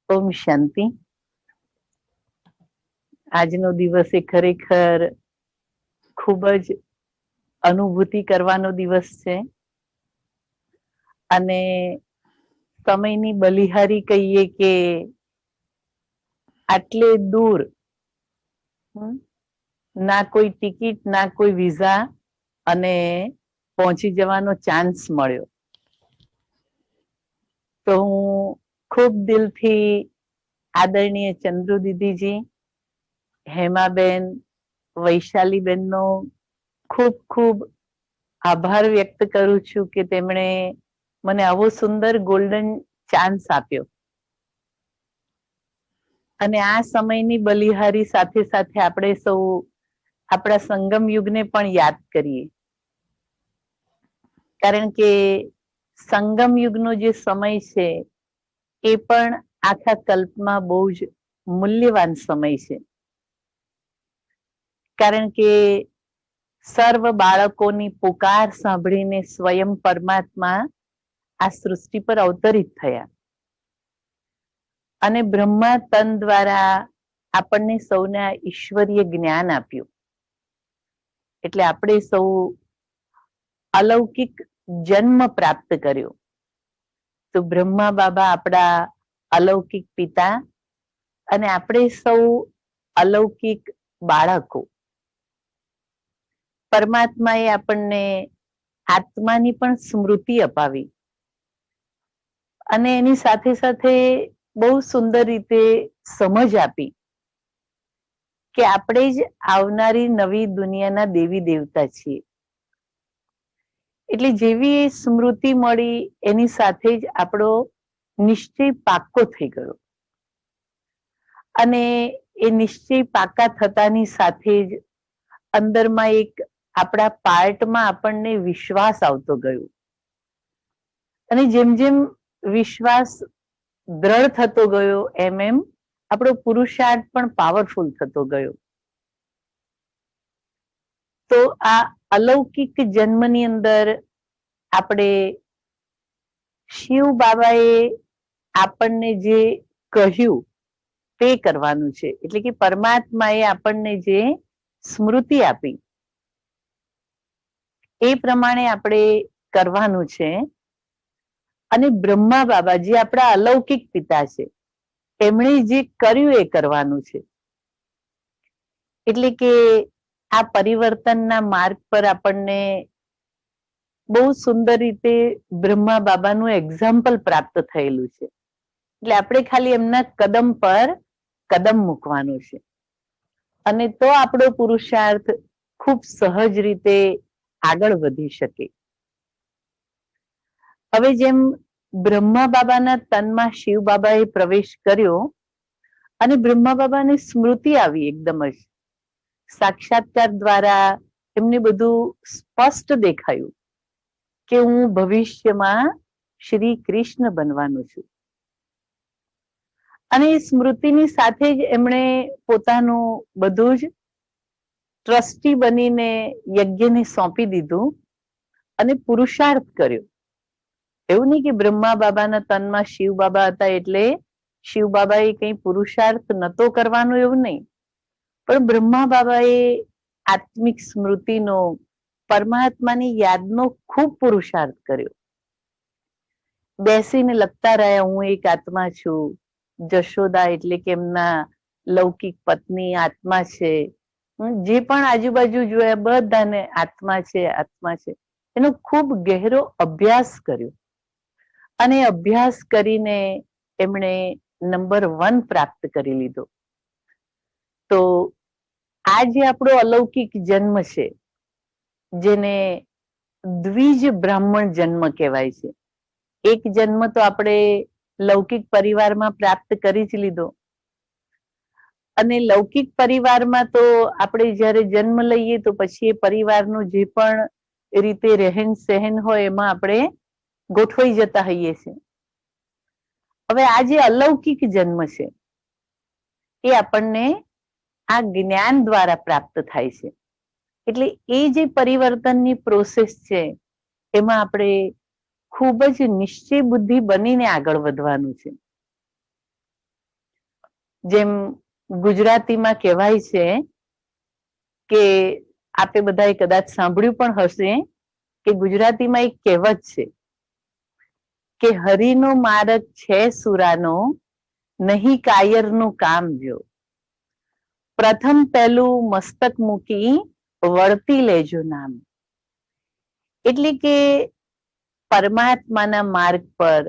ઓમ શાંતિ. આજનો દિવસ એ ખરેખર ખૂબ જ અનુભૂતિ કરવાનો દિવસ છે અને સમયની બલિહારી કહીએ કે આટલે દૂર ના કોઈ ટિકિટ ના કોઈ વિઝા અને પહોંચી જવાનો ચાન્સ મળ્યો. તો હું ખૂબ દિલથી આદરણીય ચંદ્રુ દીદીજી, હેમાબેન, વૈશાલીબેનનો ખૂબ ખૂબ આભાર વ્યક્ત કરું છું કે તેમણે મને આવો સુંદર ગોલ્ડન ચાન્સ આપ્યો. અને આ સમયની બલિહારી સાથે સાથે આપણે સૌ આપણા સંગમ યુગને પણ યાદ કરીએ, કારણ કે સંગમ યુગનો જે સમય છે એ પણ આખા કલ્પમાં બહુ જ મૂલ્યવાન સમય છે. કારણ કે સર્વ બાળકોની પુકાર સાંભળીને સ્વયં પરમાત્મા આ સૃષ્ટિ પર અવતરિત થયા અને બ્રહ્મા તન દ્વારા આપણને સૌને આ ઈશ્વરીય જ્ઞાન આપ્યું. એટલે આપણે સૌ અલૌકિક જન્મ પ્રાપ્ત કર્યો. તો બ્રહ્મા બાબા આપણા અલૌકિક પિતા અને આપણે સૌ અલૌકિક બાળકો. પરમાત્માએ આપણને આત્માની પણ સ્મૃતિ અપાવી અને એની સાથે સાથે બહુ સુંદર રીતે સમજ આપી કે આપણે જ આવનારી નવી દુનિયાના દેવી દેવતા છીએ. એટલે જેવી એ સ્મૃતિ મળી એની સાથે જ આપણો નિશ્ચય પાક્કો થઈ ગયો અને એ નિશ્ચય પાકા થતાની સાથે જ અંદરમાં એક આપણા પાર્ટમાં આપણને વિશ્વાસ આવતો ગયો અને જેમ જેમ વિશ્વાસ દ્રઢ થતો ગયો એમ એમ આપણો પુરુષાર્થ પણ પાવરફુલ થતો ગયો. તો આ અલૌકિક જન્મની અંદર આપણે શિવ બાબાએ આપણને જે કહ્યું તે કરવાનું છે. એટલે કે પરમાત્માએ આપણને જે સ્મૃતિ આપી એ પ્રમાણે આપણે કરવાનું છે. અને બ્રહ્મા બાબા જે આપણા અલૌકિક પિતા છે એમણે જે કર્યું એ કરવાનું છે. એટલે કે આ પરિવર્તનના માર્ગ પર આપણને બહુ સુંદર રીતે બ્રહ્મા બાબાનું એક્ઝામ્પલ પ્રાપ્ત થયેલું છે. એટલે આપણે ખાલી એમના કદમ પર કદમ મૂકવાનું છે અને તો આપણો પુરુષાર્થ ખૂબ સહજ રીતે આગળ વધી શકે. હવે જેમ બ્રહ્મા બાબાના તનમાં શિવ બાબાએ પ્રવેશ કર્યો અને બ્રહ્મા બાબાને સ્મૃતિ આવી એકદમ જ સાક્ષાત્કાર દ્વારા એમને બધું સ્પષ્ટ દેખાયું કે હું ભવિષ્યમાં શ્રી કૃષ્ણ બનવાનું છું. અને એ સ્મૃતિની સાથે જ એમણે પોતાનું બધું જ ટ્રસ્ટી બનીને યજ્ઞને સોંપી દીધું અને પુરુષાર્થ કર્યો. એવું નહીં કે બ્રહ્મા બાબાના તનમાં શિવ બાબા હતા એટલે શિવ બાબાએ કંઈ પુરુષાર્થ નતો કરવાનો એવું નહીં, પણ બ્રહ્મા બાબાએ આત્મિક સ્મૃતિનો, પરમાત્માની યાદનો ખૂબ પુરુષાર્થ કર્યો. બેસીને લખતા રહ્યા હું એક આત્મા છું. જશોદા એટલે કે એમના લૌકિક પત્ની આત્મા છે. જે પણ આજુબાજુ જોયા બધાને આત્મા છે, આત્મા છે. એનો ખૂબ ગહેરો અભ્યાસ કર્યો અને અભ્યાસ કરીને એમણે નંબર 1 પ્રાપ્ત કરી લીધો. તો આ જે આપણો અલૌકિક જન્મ છે જેને દ્વિજ બ્રાહ્મણ જન્મ કહેવાય છે. એક જન્મ તો આપણે લૌકિક પરિવારમાં પ્રાપ્ત કરી જ લીધો અને લૌકિક પરિવારમાં તો આપણે જ્યારે જન્મ લઈએ તો પછી એ પરિવારનું જે પણ રીતે રહેન સહેન હોય એમાં આપણે ગોઠવાઈ જતા હોઈએ છીએ. હવે આ જે અલૌકિક જન્મ છે એ આપણને આ જ્ઞાન દ્વારા પ્રાપ્ત થાય છે. એટલે એ જે પરિવર્તનની પ્રોસેસ છે એમાં આપણે ખૂબ જ નિશ્ચય બુદ્ધિ બનીને આગળ વધવાનું છે. જેમ ગુજરાતીમાં કહેવાય છે કે આપે બધાએ કદાચ સાંભળ્યું પણ હશે કે ગુજરાતીમાં એક કહેવત છે કે હરિનો માર્ગ છે સુરાનો, નહીં કાયરનું કામ જો. પ્રથમ પહેલું મસ્તક મૂકી વળતી લેજો નામ. એટલે કે પરમાત્માના માર્ગ પર,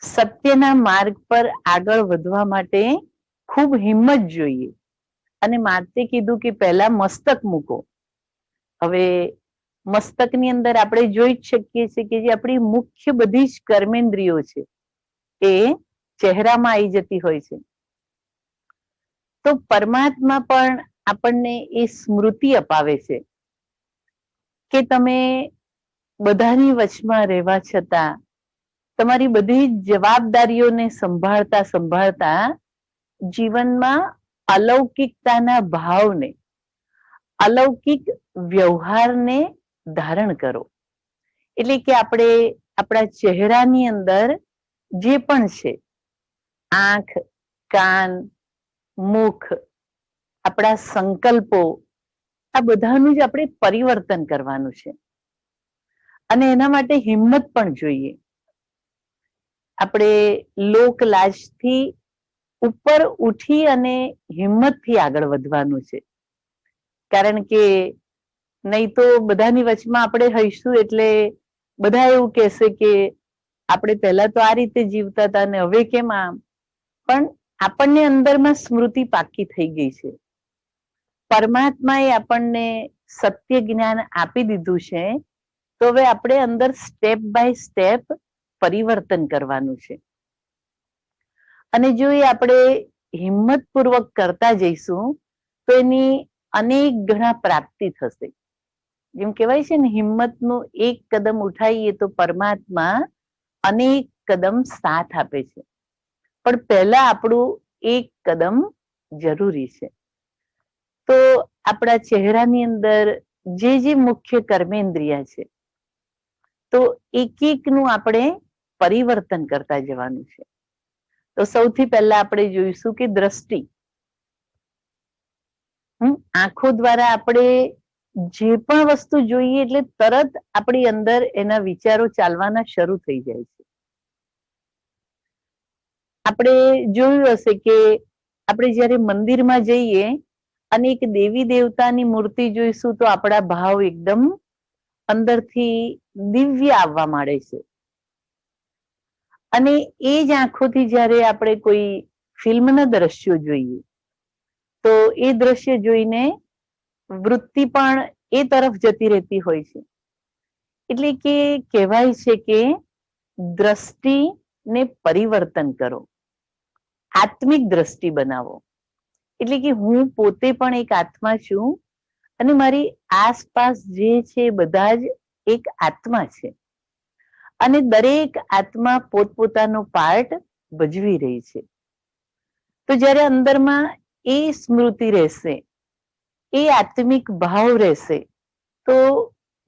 સત્યના માર્ગ પર આગળ વધવા માટે ખૂબ હિંમત જોઈએ. અને માતે કીધું કે પહેલા મસ્તક મૂકો. હવે મસ્તકની અંદર આપણે જોઈ જ શકીએ છીએ કે જે આપણી મુખ્ય બધી જ કર્મેન્દ્રિયો છે એ ચહેરામાં આવી જતી હોય છે. તો પરમાત્મા પણ આપણને એ સ્મૃતિ અપાવે છે કે તમે બધાની વચમાં રહેવા છતાં તમારી બધી જવાબદારીઓને સંભાળતા સંભાળતા જીવનમાં અલૌકિકતાના ભાવને, અલૌકિક વ્યવહારને ધારણ કરો. એટલે કે આપણે આપણા ચહેરાની અંદર જે પણ છે, આંખ, કાન, મુખ, આપણા સંકલ્પો, આ બધાનું જ આપણે પરિવર્તન કરવાનું છે. અને એના માટે હિંમત પણ જોઈએ. આપણે લોક લાજથી ઉપર ઉઠી અને હિંમતથી આગળ વધવાનું છે. કારણ કે નહીં તો બધાની વચમાં આપણે હઈશું એટલે બધા એવું કહેશે કે આપણે પહેલા તો આ રીતે જીવતા હતા ને હવે કેમ આમ. પણ આપણને અંદરમાં સ્મૃતિ પાકી થઈ ગઈ છે. પરમાત્માએ આપણને સત્ય જ્ઞાન આપી દીધું છે. તો હવે આપણે અંદર સ્ટેપ બાય સ્ટેપ પરિવર્તન કરવાનું છે. અને જો એ આપણે હિંમતપૂર્વક કરતા જઈશું તો એની અનેક ગણા પ્રાપ્તિ થશે. જેમ કહેવાય છે ને, હિંમતનું એક કદમ ઉઠાઈએ તો પરમાત્મા અનેક કદમ સાથ આપે છે. પણ પહેલા આપણું એક કદમ જરૂરી છે. તો આપણા ચહેરાની અંદર જે જે મુખ્ય કર્મેન્દ્રિય છે, તો એક એકનું આપણે પરિવર્તન કરતા જવાનું છે. તો સૌથી પહેલા આપણે જોઈશું કે દ્રષ્ટિ. આંખો દ્વારા આપણે જે પણ વસ્તુ જોઈએ એટલે તરત આપણી અંદર એના વિચારો ચાલવાના શરૂ થઈ જાય છે. આપણે જોયું હશે કે આપણે જ્યારે મંદિરમાં જઈએ અને એક દેવી દેવતાની મૂર્તિ જોઈશું તો આપણા ભાવ એકદમ અંદરથી દિવ્ય આવવા માંડે છે. અને એ જ આંખોથી જ્યારે આપણે કોઈ ફિલ્મના દ્રશ્યો જોઈએ તો એ દ્રશ્ય જોઈને વૃત્તિ પણ એ તરફ જતી રહેતી હોય છે. એટલે કે કહેવાય છે કે દ્રષ્ટિને પરિવર્તન કરો, આત્મિક દ્રષ્ટિ બનાવો. એટલે કે હું પોતે પણ એક આત્મા છું અને મારી આસપાસ જે છે બધા જ એક આત્મા છે. અને દરેક આત્મા પોતપોતાનો પાર્ટ ભજવી રહી છે. તો જ્યારે અંદરમાં એ સ્મૃતિ રહેશે, એ આત્મિક ભાવ રહેશે, તો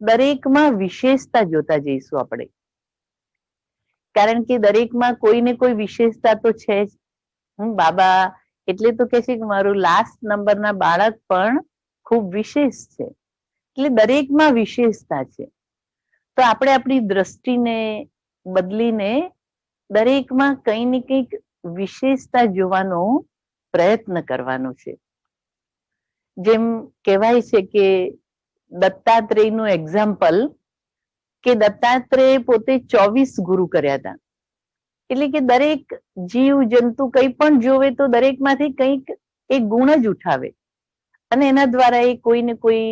દરેકમાં વિશેષતા જોતા જઈશું આપણે. કારણ કે દરેકમાં કોઈ ને કોઈ વિશેષતા તો છે જ. બાબા એટલે તો કે છે કે મારું લાસ્ટ નંબરના બાળક પણ ખૂબ વિશેષ છે. એટલે દરેકમાં વિશેષતા છે. તો આપણે આપણી દ્રષ્ટિને બદલીને દરેકમાં કંઈ ને કંઈક વિશેષતા જોવાનો પ્રયત્ન કરવાનો છે. જેમ કહેવાય છે કે દત્તાત્રેયનું એક્ઝામ્પલ, કે દત્તાત્રેય પોતે 24 ગુરુ કર્યા હતા. એટલે કે દરેક જીવ જંતુ કંઈ પણ જોવે તો દરેકમાંથી કંઈક એક ગુણ જ ઉઠાવે અને એના દ્વારા એ કોઈ ને કોઈ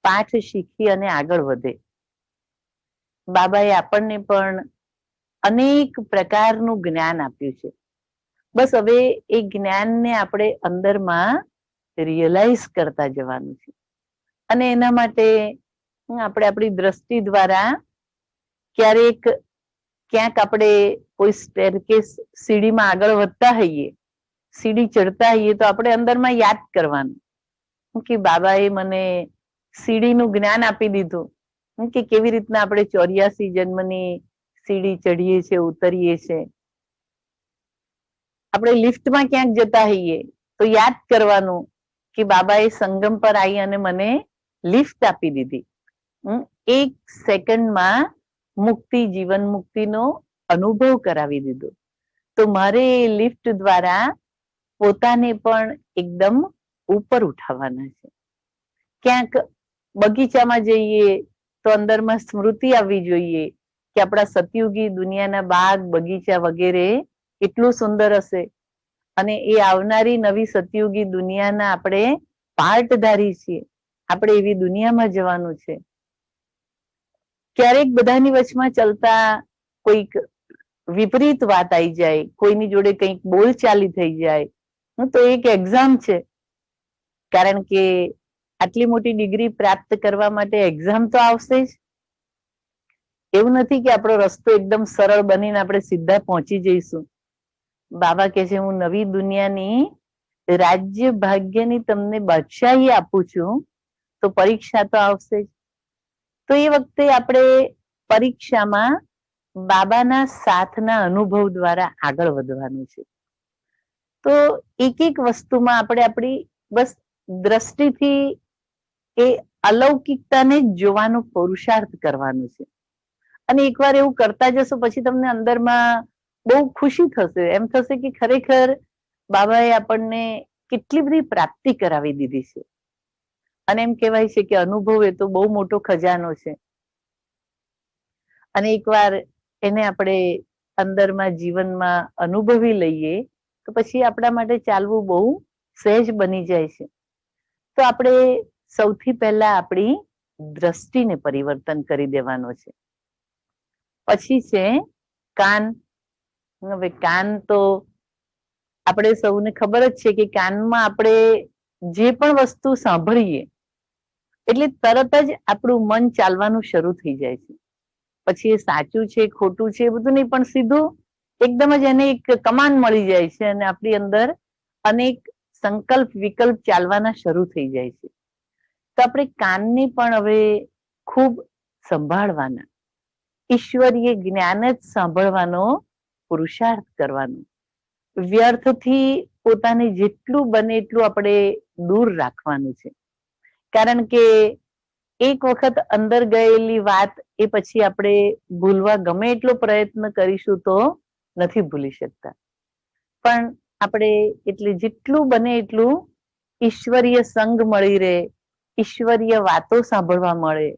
પાઠ શીખી અને આગળ વધે. બાબાએ આપણને પણ અનેક પ્રકારનું જ્ઞાન આપ્યું છે. બસ હવે એ જ્ઞાનને આપણે અંદરમાં રિયલાઇઝ કરતા જવાનું છે. અને એના માટે આપણે આપણી દ્રષ્ટિ દ્વારા ક્યાંક આપણે કોઈ સ્ટેરકેસ સીડીમાં આગળ વધતા હોઈએ, સીડી ચડતા હોઈએ તો આપણે અંદરમાં યાદ કરવાનું કે બાબાએ મને સીડીનું જ્ઞાન આપી દીધું કે કેવી રીતના આપણે 84 જન્મની સીડી ચડીએ છીએ, ઉતરીએ છીએ. આપણે લિફ્ટમાં ક્યાંક જતા હોઈએ તો યાદ કરવાનું કે બાબાએ સંગમ પર આવી અને મને લિફ્ટ આપી દીધી. 1 સેકન્ડમાં મુક્તિ, જીવન મુક્તિનો અનુભવ કરાવી દીધો. તો મારે એ લિફ્ટ દ્વારા પોતાને પણ એકદમ ઉપર ઉઠાવવાના છે. ક્યાંક બગીચામાં જઈએ તો અંદરમાં સ્મૃતિ આવવી જોઈએ કે આપણા સતયુગી દુનિયાના બાગ, બગીચા વગેરે કેટલું સુંદર હશે અને એ આવનારી નવી સતયુગી દુનિયાના આપણે પાર્ટધારી છીએ. આપણે એવી દુનિયામાં જવાનું છે. ક્યારેક બધાની વચમાં ચાલતા કોઈક વિપરીત વાત આવી જાય, કોઈની જોડે કંઈક બોલચાલી થઈ જાય, તો એક એક્ઝામ છે. કારણ કે આટલી મોટી ડિગ્રી પ્રાપ્ત કરવા માટે એક્ઝામ તો આવશે જ. એવું નથી કે આપણો રસ્તો એકદમ સરળ બનીને આપણે સીધા પહોંચી જઈશું. બાબા કહે છે, હું નવી દુનિયાની રાજ્ય ભાગ્યની તમને બાદશાહી આપું છું, તો પરીક્ષા તો આવશે જ. તો એ વખતે આપણે પરીક્ષામાં બાબાના સાથના અનુભવ દ્વારા આગળ વધવાનું છે. તો એક એક વસ્તુમાં આપણે આપણી બસ દ્રષ્ટિથી એ અલૌકિકતાને જ જોવાનો પુરુષાર્થ કરવાનો છે. અને એકવાર એવું કરતા જશો પછી તમને અંદરમાં બહુ ખુશી થશે. એમ થશે કે ખરેખર બાબાએ આપણને કેટલી બધી પ્રાપ્તિ કરાવી દીધી છે. અને એમ કહેવાય છે કે અનુભવ એ તો બહુ મોટો ખજાનો છે. અને એકવાર એને આપણે અંદરમાં જીવનમાં અનુભવી લઈએ તો પછી આપણા માટે ચાલવું બહુ સહેજ બની જાય છે. તો આપણે સૌથી પહેલા આપણી દ્રષ્ટિને પરિવર્તન કરી દેવાનો છે. પછી છે કાન. હવે કાન તો આપણે સૌને ખબર જ છે કે કાનમાં આપણે જે પણ વસ્તુ સાંભળીએ એટલે તરત જ આપણું મન ચાલવાનું શરૂ થઈ જાય છે. પછી એ સાચું છે, ખોટું છે, એ બધું નહીં, પણ સીધું એકદમ જ એને એક કમાન્ડ મળી જાય છે અને આપણી અંદર અનેક સંકલ્પ વિકલ્પ ચાલવાના શરૂ થઈ જાય છે. તો આપણે કાનને પણ હવે ખૂબ સંભાળવાના, ઈશ્વરીય જ્ઞાન જ સાંભળવાનો પુરુષાર્થ કરવાનો. વ્યર્થથી પોતાને જેટલું બને એટલું આપણે દૂર રાખવાનું છે. કારણ કે એક વખત અંદર ગયેલી વાત એ પછી આપણે ભૂલવા ગમે એટલો પ્રયત્ન કરીશું તો નથી ભૂલી શકતા. પણ આપણે એટલે જેટલું બને એટલું ઈશ્વરીય સંગ મળી રહે, ઈશ્વરીય વાતો સાંભળવા મળે,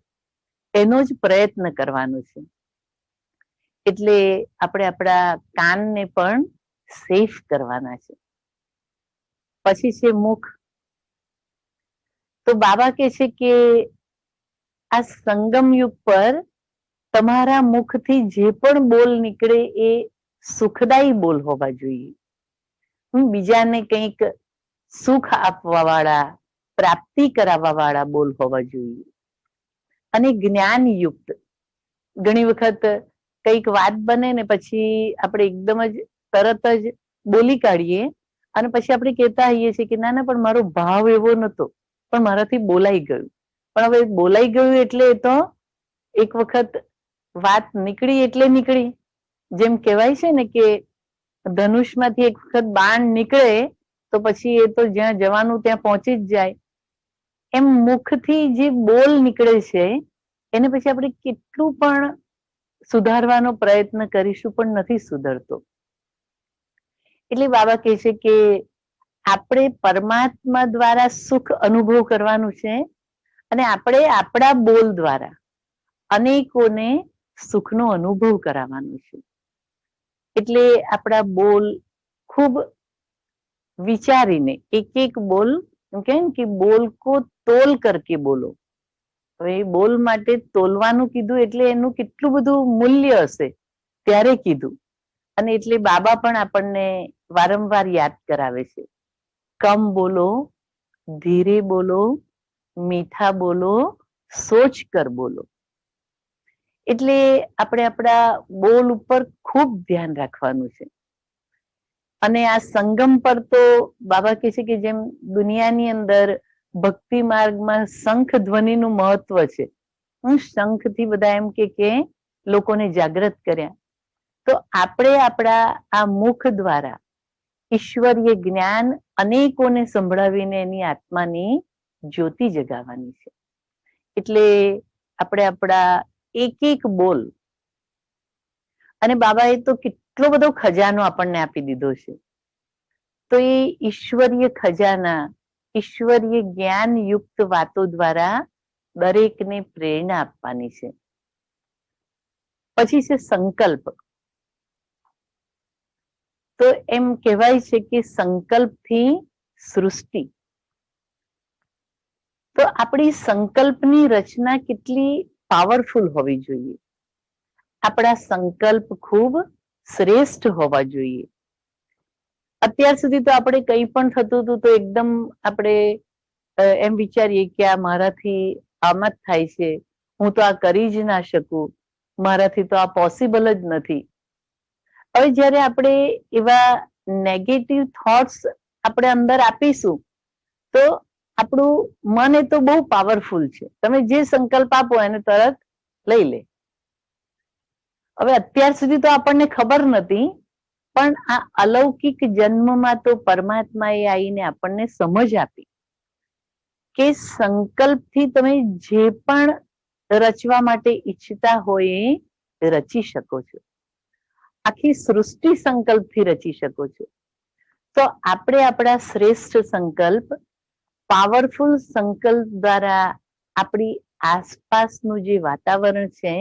એનો જ પ્રયત્ન કરવાનો છે. એટલે આપણે આપણા કાનને પણ સેફ કરવાના છે. પછી છે મુખ. તો બાબા કહે છે કે આ સંગમ યુગ પર તમારા મુખથી જે પણ બોલ નીકળે એ સુખદાયી બોલ હોવા જોઈએ. બીજાને કંઈક સુખ આપવા વાળા, પ્રાપ્તિ કરાવવા વાળા બોલ હોવા જોઈએ. અને જ્ઞાનયુક્ત. ઘણી વખત કંઈક વાત બને ને પછી આપણે એકદમ જ તરત જ બોલી કાઢીએ અને પછી આપણે કહેતા હોઈએ છીએ કે ના ના, પણ મારો ભાવ એવો નતો, પણ મારાથી બોલાઈ ગયું. પણ હવે બોલાઈ ગયું એટલે એ તો એક વખત વાત નીકળી એટલે નીકળી. જેમ કહેવાય છે ને કે ધનુષમાંથી એક વખત બાણ નીકળે તો પછી એ તો જ્યાં જવાનું ત્યાં પહોંચી જ જાય. એમ મુખથી જે બોલ નીકળે છે એને પછી આપણે કેટલું પણ સુધારવાનો પ્રયત્ન કરીશું પણ નથી સુધરતો. એટલે બાબા કહે છે કે આપણે પરમાત્મા દ્વારા સુખ અનુભવ કરવાનું છે અને આપણે આપણા બોલ દ્વારા અનેકોને સુખનો અનુભવ કરાવવાનો છે. એટલે આપણા બોલ ખૂબ વિચારીને એક એક બોલ, એમ કહે ને કે બોલ કો તોલ કરકે બોલો. હવે એ બોલ માટે તોલવાનું કીધું એટલે એનું કેટલું બધું મૂલ્ય હશે ત્યારે કીધું. અને એટલે બાબા પણ આપણને વારંવાર યાદ કરાવે છે, કમ બોલો, ધીરે બોલો, મીઠા બોલો, સોચ કર બોલો. એટલે આપણે આપણા બોલ ઉપર ખૂબ ધ્યાન રાખવાનું છે. અને આ સંગમ પર તો બાબા કહે છે કે જેમ દુનિયાની અંદર ભક્તિ માર્ગમાં શંખ ધ્વનિનું મહત્વ છે. શંખથી બધા એમ કે લોકોને જાગૃત કર્યા. તો આપણે આપણા આ મુખ દ્વારા ઈશ્વરીય જ્ઞાન અનેકોને સંભળાવીને એની આત્માની જ્યોતિ જગાવવાની છે. એટલે આપણે આપણા એક એક બોલ, અને બાબાએ તો કેટલો બધો ખજાનો આપણને આપી દીધો છે, તો એ ઈશ્વરીય ખજાના, ઈશ્વરીય જ્ઞાન યુક્ત વાતો દ્વારા દરેકને પ્રેરણા આપવાની છે. પછી છે સંકલ્પ. તો એમ કહેવાય છે કે સંકલ્પથી સૃષ્ટિ. તો આપણી સંકલ્પની રચના કેટલી પાવરફુલ હોવી જોઈએ. આપણા સંકલ્પ ખૂબ શ્રેષ્ઠ હોવા જોઈએ. અત્યાર સુધી તો આપણે કંઈ પણ થતું હતું તો એકદમ આપણે એમ વિચારીએ કે આ મારાથી આમ જ થાય છે, હું તો આ કરી જ ના શકું, મારાથી તો આ પોસિબલ જ નથી. હવે જ્યારે આપણે એવા નેગેટિવ થોટ્સ આપણે અંદર આપીશું તો આપણું મન એ તો બહુ પાવરફુલ છે. તમે જે સંકલ્પ આપો એને તરત લઈ લે. હવે અત્યાર સુધી તો આપણને ખબર નથી, પણ આ અલૌકિક જન્મમાં તો પરમાત્માએ આવીને આપણને સમજ આપી કે સંકલ્પથી તમે જે પણ રચવા માટે ઈચ્છતા હોય એ રચી શકો છો. આખી સૃષ્ટિ સંકલ્પથી રચી શકો છો. તો આપણે આપણા શ્રેષ્ઠ સંકલ્પ, પાવરફુલ સંકલ્પ દ્વારા આપણી આસપાસનું જે વાતાવરણ છે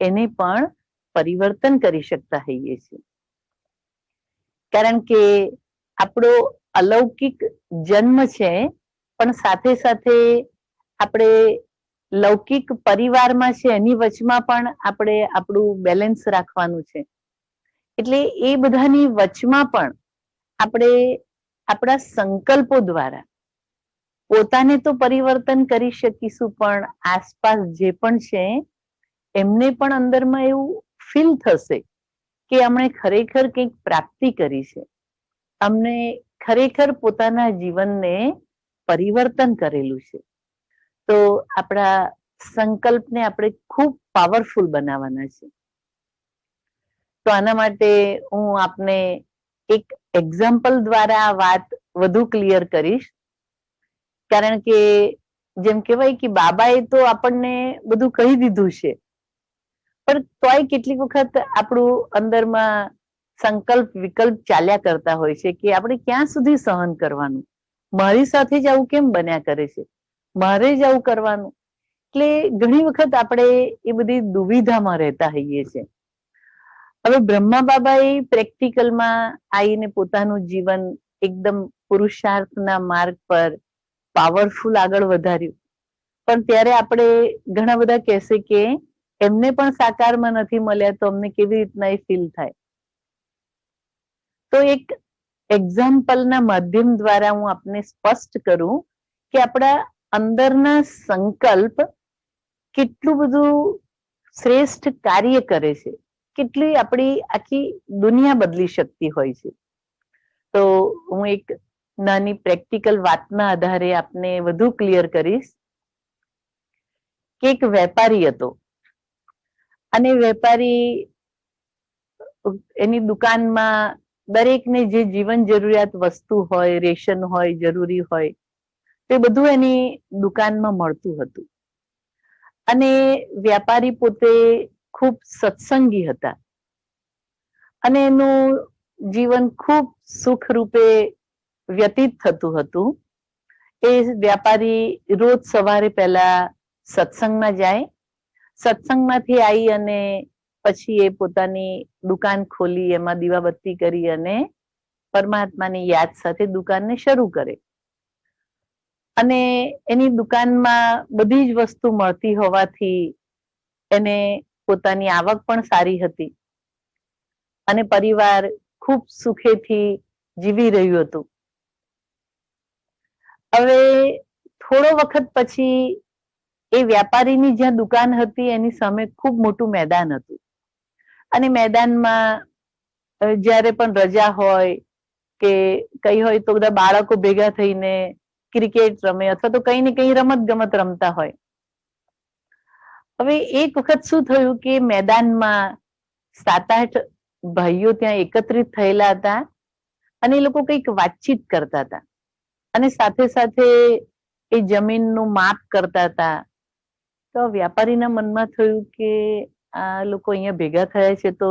એને પણ પરિવર્તન કરી શકતા હોઈએ છીએ. કારણ કે આપણો અલૌકિક જન્મ છે, પણ સાથે સાથે આપણે લૌકિક પરિવારમાં છે એની વચમાં પણ આપણે આપણું બેલેન્સ રાખવાનું છે. એટલે એ બધાની વચમાં પણ આપણે આપણા સંકલ્પો દ્વારા પોતાને તો પરિવર્તન કરી શકીશું, પણ આસપાસ જે પણ છે એમને પણ અંદરમાં એવું ફીલ થશે કે અમને ખરેખર કંઈક પ્રાપ્તિ કરી છે, અમને ખરેખર પોતાના જીવનને પરિવર્તન કરેલું છે. તો આપણા સંકલ્પને આપણે ખૂબ પાવરફુલ બનાવવાના છે. તો આના માટે હું આપને એક એક્ઝામ્પલ દ્વારા આ વાત વધુ ક્લિયર કરીશ. કારણ કે જેમ કહેવાય કે બાબાએ તો આપણને બધું કહી દીધું છે, પણ તોય કેટલીક વખત આપણું અંદરમાં સંકલ્પ વિકલ્પ ચાલ્યા કરતા હોય છે કે આપણે ક્યાં સુધી સહન કરવાનું, મારી સાથે જ આવું કેમ બન્યા કરે છે, મારે જ આવું કરવાનું. એટલે ઘણી વખત આપણે એ બધી દુવિધામાં રહેતા હોઈએ છીએ. હવે બ્રહ્મા બાબાએ પ્રેક્ટિકલમાં આવીને પોતાનું જીવન એકદમ પુરુષાર્થના માર્ગ પર પાવરફુલ આગળ વધાર્યું, પણ ત્યારે આપણે ઘણા બધા કહેશે કે એમને પણ સાકારમાં નથી મળ્યા તો અમને કેવી રીતના એ ફીલ થાય. તો એક એક્ઝામ્પલના માધ્યમ દ્વારા હું આપને સ્પષ્ટ કરું કે આપણા અંદરના સંકલ્પ કેટલું બધું શ્રેષ્ઠ કાર્ય કરે છે, કેટલી આપણી આખી દુનિયા બદલી શકતી હોય છે. તો હું એક નાની પ્રેક્ટિકલ વાતના આધારે આપને વધુ ક્લિયર કરીશ કે એક વેપારી હતો, અને વેપારી એની દુકાનમાં દરેકને જે જીવન જરૂરિયાત વસ્તુ હોય, રેશન હોય, જરૂરી હોય, તે બધું એની દુકાનમાં મળતું હતું. અને વ્યાપારી પોતે ખૂબ સત્સંગી હતા અને એનું જીવન ખૂબ સુખરૂપે વ્યતીત થતું હતું. એ વ્યાપારી રોજ સવારે પહેલા સત્સંગમાં જાય, સત્સંગમાંથી આવી અને પછી એ પોતાની દુકાન ખોલી એમાં દીવાબત્તી કરી અને પરમાત્માની યાદ સાથે દુકાનને શરૂ કરે. અને એની દુકાનમાં બધી જ વસ્તુ મળતી હોવાથી એને પોતાની આવક પણ સારી હતી અને પરિવાર ખૂબ સુખેથી જીવી રહ્યું હતું. હવે થોડો વખત પછી એ વ્યાપારીની જ્યાં દુકાન હતી એની સામે ખૂબ મોટું મેદાન હતું, અને મેદાનમાં જ્યારે પણ રજા હોય કે કઈ હોય તો બધા બાળકો ભેગા થઈને ક્રિકેટ રમે અથવા તો કઈ ને કઈ રમત ગમત રમતા હોય. હવે એક વખત શું થયું કે મેદાનમાં 7-8 ભાઈઓ ત્યાં એકત્રિત થયેલા હતા અને એ લોકો કંઈક વાતચીત કરતા હતા અને સાથે સાથે એ જમીનનું માપ કરતા હતા. તો વ્યાપારીના મનમાં થયું કે આ લોકો અહીંયા ભેગા થયા છે તો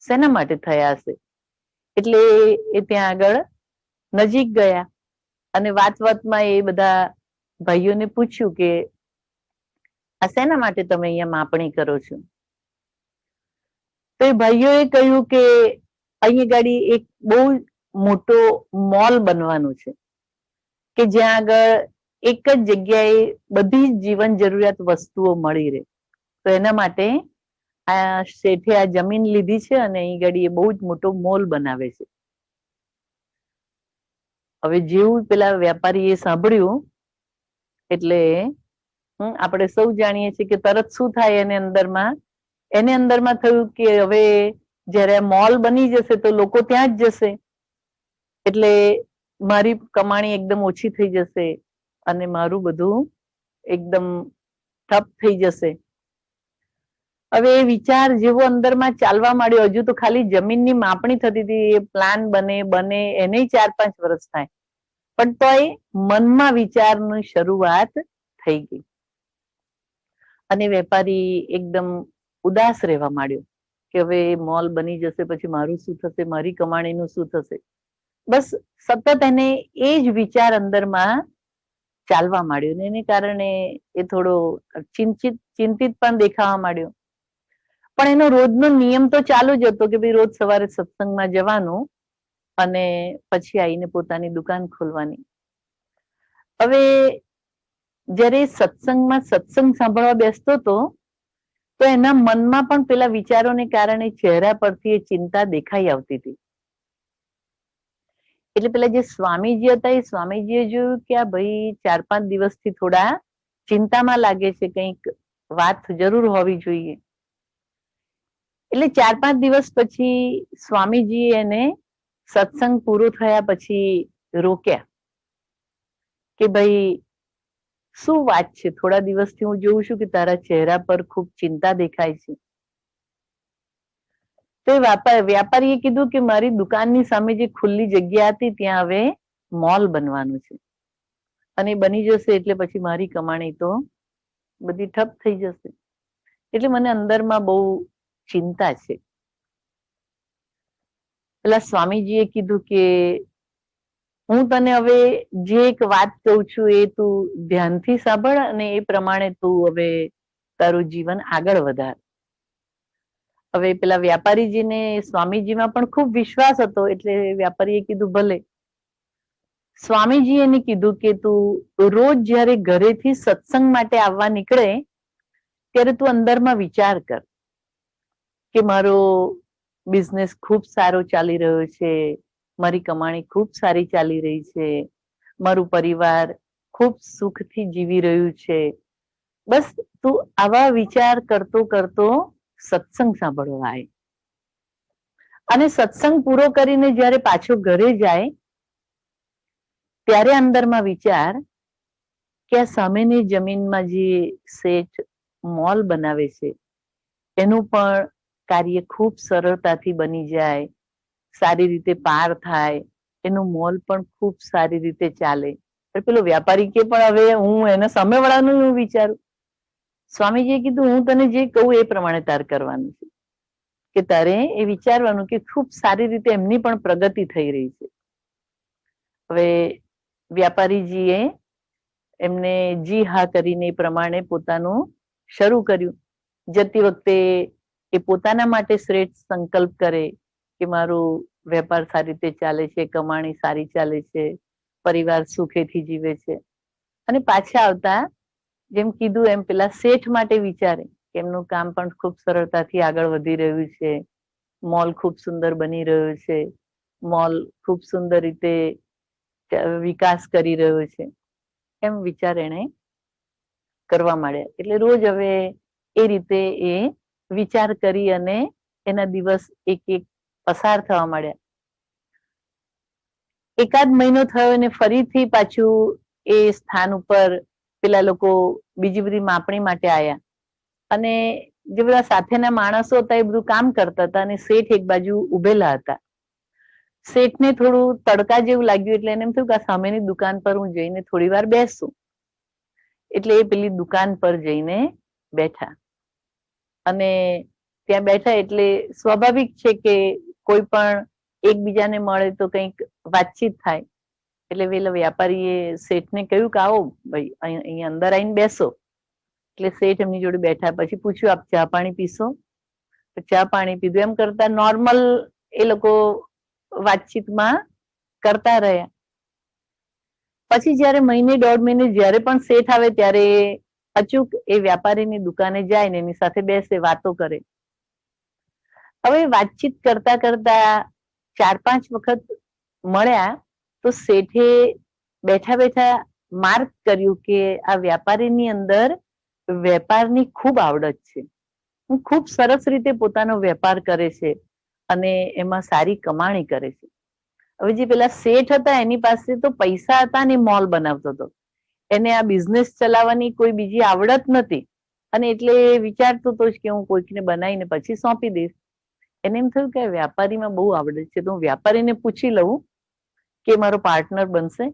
શેના માટે થયા હશે? એટલે એ ત્યાં આગળ નજીક ગયા અને વાતમાં એ બધા ભાઈઓને પૂછ્યું કે આ શેના માટે તમે અહીંયા માપણી કરો છો? તો એ ભાઈઓએ કહ્યું કે અહીંયા ગાડી એક બહુ મોટો મોલ બનવાનું છે કે જ્યાં આગળ એક જ જગ્યાએ બધી જીવન જરૂરિયાત વસ્તુઓ મળી રહે. તો એના માટે આ શેઠે આ જમીન લીધી છે અને અહીં ગાડી એ બહુ જ મોટો મોલ બનાવે છે. હવે જેવું પેલા વેપારીએ સાંભળ્યું એટલે આપણે સૌ જાણીએ છીએ કે તરત શું થાય એને અંદરમાં થયું કે હવે જ્યારે મોલ બની જશે તો લોકો ત્યાં જ જશે એટલે મારી કમાણી એકદમ ઓછી થઈ જશે અને મારું બધું એકદમ ઠપ થઈ જશે. હવે એ વિચાર જેવો અંદરમાં ચાલવા માંડ્યો, હજુ તો ખાલી જમીનની માપણી થતી હતી, એ પ્લાન બને એને 4-5 વર્ષ થાય, પણ તોય મનમાં વિચારની શરૂઆત થઈ ગઈ અને વેપારી એકદમ ઉદાસ રહેવા માંડ્યો કે હવે મોલ બની જશે પછી મારું શું થશે, મારી કમાણીનું શું થશે. બસ સતત એને એ જ વિચાર અંદરમાં ચાલવા માંડ્યો ને એને કારણે એ થોડો ચિંતિત પણ દેખાવા માંડ્યો. પણ એનો રોજનો નિયમ તો ચાલુ જ હતો કે ભાઈ રોજ સવારે સત્સંગમાં જવાનું અને પછી આવીને પોતાની દુકાન ખોલવાની. હવે જ્યારે સત્સંગમાં સત્સંગ સાંભળવા બેસતો હતો તો એના મનમાં પણ પેલા વિચારોને કારણે ચહેરા પરથી એ ચિંતા દેખાઈ આવતી હતી. એટલે પેલા જે સ્વામીજી હતા એ સ્વામીજીએ જોયું કે આ ભાઈ 4-5 દિવસથી થોડા ચિંતામાં લાગે છે, કંઈક વાત જરૂર હોવી જોઈએ. એટલે 4-5 દિવસ પછી સ્વામીજી એને સત્સંગ પૂરો થયા પછી રોક્યા કે ભાઈ શું વાત છે, થોડા દિવસથી હું જોઉં છું કે તારા ચહેરા પર ખૂબ ચિંતા દેખાય છે. તો વ્યાપારીએ કીધું કે મારી દુકાનની સામે જે ખુલ્લી જગ્યા હતી ત્યાં હવે મોલ બનવાનું છે અને બની જશે એટલે પછી મારી કમાણી તો બધી ઠપ થઈ જશે, એટલે મને અંદરમાં બહુ ચિંતા છે. પેલા સ્વામીજીએ કીધું કે હું તને હવે જે એક વાત કહું છું એ તું ધ્યાનથી સાંભળ અને એ પ્રમાણે તું હવે તારું જીવન આગળ વધાર. હવે પેલા વ્યાપારીજીને સ્વામીજીમાં પણ ખૂબ વિશ્વાસ હતો એટલે વ્યાપારીએ કીધું ભલે. સ્વામીજી એને કીધું કે તું રોજ જ્યારે ઘરેથી સત્સંગ માટે આવવા નીકળે ત્યારે તું અંદરમાં વિચાર કર કે મારો બિઝનેસ ખૂબ સારો ચાલી રહ્યો છે, મારી કમાણી ખૂબ સારી ચાલી રહી છે, મારું પરિવાર ખૂબ સુખથી જીવી રહ્યું છે. બસ તું આવા વિચાર કરતો કરતો સત્સંગ સાંભળવા આવે અને સત્સંગ પૂરો કરીને જ્યારે પાછો ઘરે જાય ત્યારે અંદરમાં વિચાર કે આ સામેની જમીનમાં જે શેઠ મોલ બનાવે છે એનું પણ કાર્ય ખૂબ સરળતાથી બની જાય, સારી રીતે પાર થાય, એનું મોલ પણ ખૂબ સારી રીતે ચાલે. પેલો વ્યાપારી કે પણ હવે હું એના સામેવાળાનું વિચારું. સ્વામીજીએ કીધું હું તને જે કહું એ પ્રમાણે તાર કરવાનું છે કે તારે એ વિચારવાનું કે ખૂબ સારી રીતે એમની પણ પ્રગતિ થઈ રહી છે. હવે વ્યાપારીજીએ એમને જી હા કરીને એ પ્રમાણે પોતાનું શરૂ કર્યું. જતી વખતે એ પોતાના માટે શ્રેષ્ઠ સંકલ્પ કરે કે મારું વેપાર સારી રીતે ચાલે છે, કમાણી સારી ચાલે છે, પરિવાર સુખેથી જીવે છે. અને પાછા આવતા જેમ કીધું એમ પેલા શેઠ માટે વિચારે કે એમનું કામ પણ ખૂબ સરળતાથી આગળ વધી રહ્યું છે, મોલ ખૂબ સુંદર બની રહ્યો છે, મોલ ખૂબ સુંદર રીતે વિકાસ કરી રહ્યો છે, એમ વિચાર એને કરવા માંડ્યા. એટલે રોજ હવે એ રીતે એ વિચાર કરી અને એના દિવસ એક એક પસાર થવા માંડ્યા. એકાદ મહિનો થયો અને ફરીથી પાછું એ સ્થાન ઉપર પેલા લોકો બીજી બધી માપણી માટે આવ્યા અને જે બધા સાથેના માણસો હતા એ બધું કામ કરતા હતા અને શેઠ એક બાજુ ઉભેલા હતા. શેઠને થોડું તડકા જેવું લાગ્યું એટલે એને એમ થયું કે આ સામેની દુકાન પર હું જઈને થોડી વાર બેસું. એટલે એ પેલી દુકાન પર જઈને બેઠા અને ત્યાં બેઠા એટલે સ્વાભાવિક છે કે કોઈ પણ એકબીજાને મળે તો કંઈક વાતચીત થાય. એટલે પેલા વ્યાપારીએ શેઠને કહ્યું કે આવો ભાઈ અહીંયા અંદર આવીને બેસો. એટલે શેઠ એમની જોડે બેઠા. પછી પૂછ્યું આપ ચા પાણી પીશો? તો ચા પાણી પીધું. એમ કરતા નોર્મલ એ લોકો વાતચીતમાં કરતા રહ્યા. પછી જયારે મહિને દોઢ મહિને જયારે પણ શેઠ આવે ત્યારે અચૂક એ વ્યાપારીની દુકાને જાય ને એની સાથે બેસે, વાતો કરે. હવે વાતચીત કરતા કરતા 4-5 વખત મળ્યા તો શેઠે બેઠા બેઠા માર્ક કર્યું કે આ વ્યાપારીની અંદર વેપારની ખૂબ આવડત છે. ખૂબ સરસ રીતે પોતાનો વેપાર કરે છે અને એમાં સારી કમાણી કરે છે. હવે જે પેલા શેઠ હતા એની પાસે તો પૈસા હતા ને મોલ બનાવતો હતો. એને આ બિઝનેસ ચલાવવાની કોઈ બીજી આવડત નથી અને એટલે વિચારતો હતો કે હું કોઈકને બનાવીને પછી સોંપી દઈશ. એને એમ થયું કે વ્યાપારીમાં બહુ આવડત છે તો હું વ્યાપારીને પૂછી લઉં કે મારો પાર્ટનર બનશે.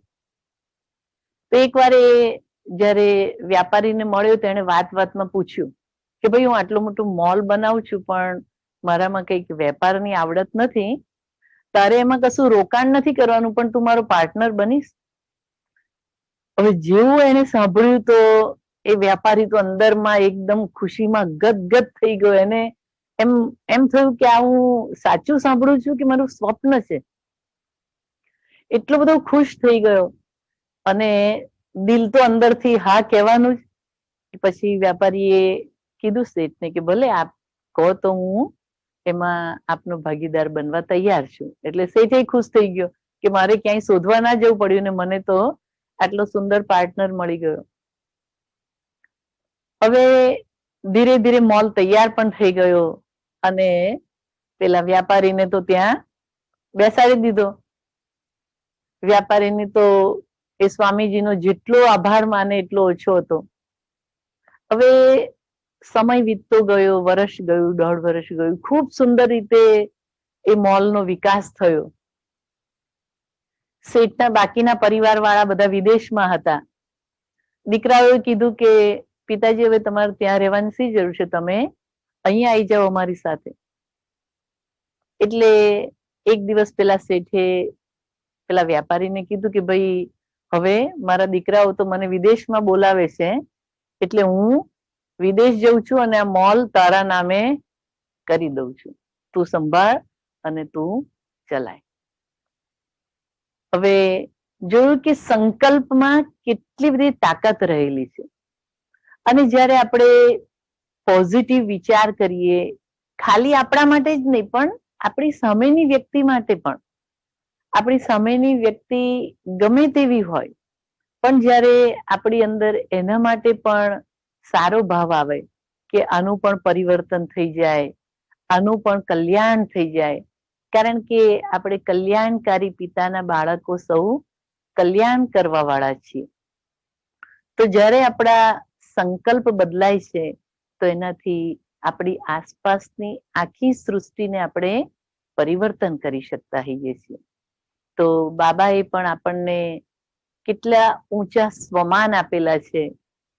તો એકવાર એ જયારે વ્યાપારીને મળ્યો તો એને વાતમાં પૂછ્યું કે ભાઈ હું આટલું મોટું મોલ બનાવું છું પણ મારામાં કંઈક વેપારની આવડત નથી. તારે એમાં કશું રોકાણ નથી કરવાનું પણ તું મારો પાર્ટનર બનીશ? હવે જેવું એને સાંભળ્યું તો એ વ્યાપારી તો અંદરમાં એકદમ ખુશીમાં ગદગદ થઈ ગયો. એને એમ એમ થયું કે આ હું સાચું સાંભળું છું કે મારું સ્વપ્ન છે. એટલો બધો ખુશ થઈ ગયો અને દિલ તો અંદરથી હા કહેવાનું જ. પછી વ્યાપારીએ કીધું શેઠને કે ભલે આપ કહો તો હું એમાં આપનો ભાગીદાર બનવા તૈયાર છું. એટલે શેઠ ખુશ થઈ ગયો કે મારે ક્યાંય શોધવા ના જવું પડ્યું ને મને તો આટલો સુંદર પાર્ટનર મળી ગયો. હવે ધીરે ધીરે મોલ તૈયાર પણ થઈ ગયો અને પેલા વ્યાપારીને તો ત્યાં બેસાડી દીધો. વ્યાપારીને તો એ સ્વામીજીનો જેટલો આભાર માને એટલો ઓછો હતો. હવે સમય વીતતો ગયો, વર્ષ ગયું, 1.5 વર્ષ ગયું. ખૂબ સુંદર રીતે એ મોલનો વિકાસ થયો. શેઠના બાકીના પરિવાર વાળા બધા વિદેશમાં હતા. દીકરાઓએ કીધું કે પિતાજી હવે તમારે ત્યાં રહેવાની શી જરૂર છે, તમે અહીંયા આવી જાઓ અમારી સાથે. એટલે એક દિવસ પેલા શેઠે પેલા વ્યાપારીને કીધું કે ભાઈ હવે મારા દીકરાઓ તો મને વિદેશમાં બોલાવે છે એટલે હું વિદેશ જઉં છું અને આ મોલ તારા નામે કરી દઉં છું. તું સંભાળ અને તું ચલાય. હવે જોયું કે સંકલ્પમાં કેટલી બધી તાકાત રહેલી છે અને જ્યારે આપણે પોઝિટિવ વિચાર કરીએ, ખાલી આપણા માટે જ નહીં પણ આપણી સામેની વ્યક્તિ માટે પણ, આપણી સામેની વ્યક્તિ ગમે તેવી હોય પણ જ્યારે આપણી અંદર એના માટે પણ સારો ભાવ આવે કે આનું પણ પરિવર્તન થઈ જાય, આનું પણ કલ્યાણ થઈ જાય, કારણ કે આપણે કલ્યાણકારી પિતાના બાળકો સૌ કલ્યાણ કરવા વાળા છીએ. તો જ્યારે આપણા સંકલ્પ બદલાય છે તો એનાથી આપણી આસપાસની આખી સૃષ્ટિને આપણે પરિવર્તન કરી શકતા હોઈએ છીએ. તો બાબાએ પણ આપણને કેટલા ઊંચા સ્વમાન આપેલા છે,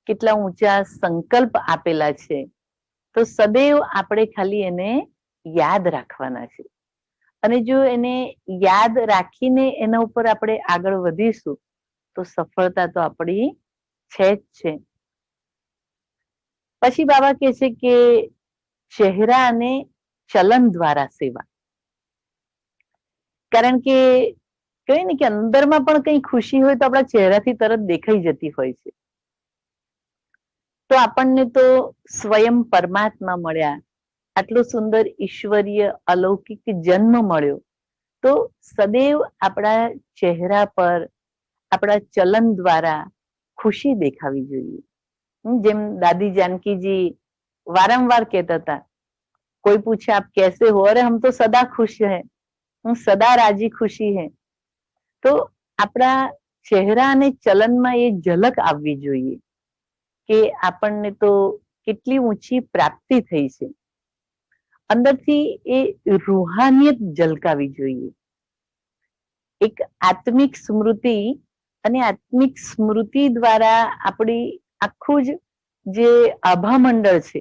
કેટલા ઊંચા સંકલ્પ આપેલા છે. તો સદૈવ આપણે ખાલી એને યાદ રાખવાના છે અને જો એને યાદ રાખીને એના ઉપર આપણે આગળ વધીશું તો સફળતા તો આપણી છે જ છે. પછી બાબા કહે છે કે ચહેરા અને ચલન દ્વારા સેવા. કારણ કે કહે ને કે અંદરમાં પણ કઈ ખુશી હોય તો આપણા ચહેરાથી તરત દેખાઈ જતી હોય છે. તો આપણને તો સ્વયં પરમાત્મા મળ્યા, આટલો સુંદર ઈશ્વરીય અલૌકિક જન્મ મળ્યો, તો સદૈવ આપણા ચહેરા પર આપણા ચલન દ્વારા ખુશી દેખાવી જોઈએ. જેમ દાદી જાનકીજી વારંવાર કહેતા હતા, કોઈ પૂછે આપ कैसे हो, अरे हम तो सदा खुश हैं, सदा राजी खुशी है. તો આપણા ચહેરા અને ચલનમાં એ ઝલક આવવી જોઈએ કે આપણને તો કેટલી ઊંચી પ્રાપ્તિ થઈ છે. અંદરથી એ રૂહાનિયત ઝલકાવી જોઈએ એક આત્મિક સ્મૃતિ, અને આત્મિક સ્મૃતિ દ્વારા આપણી આખું જ જે આભા મંડળ છે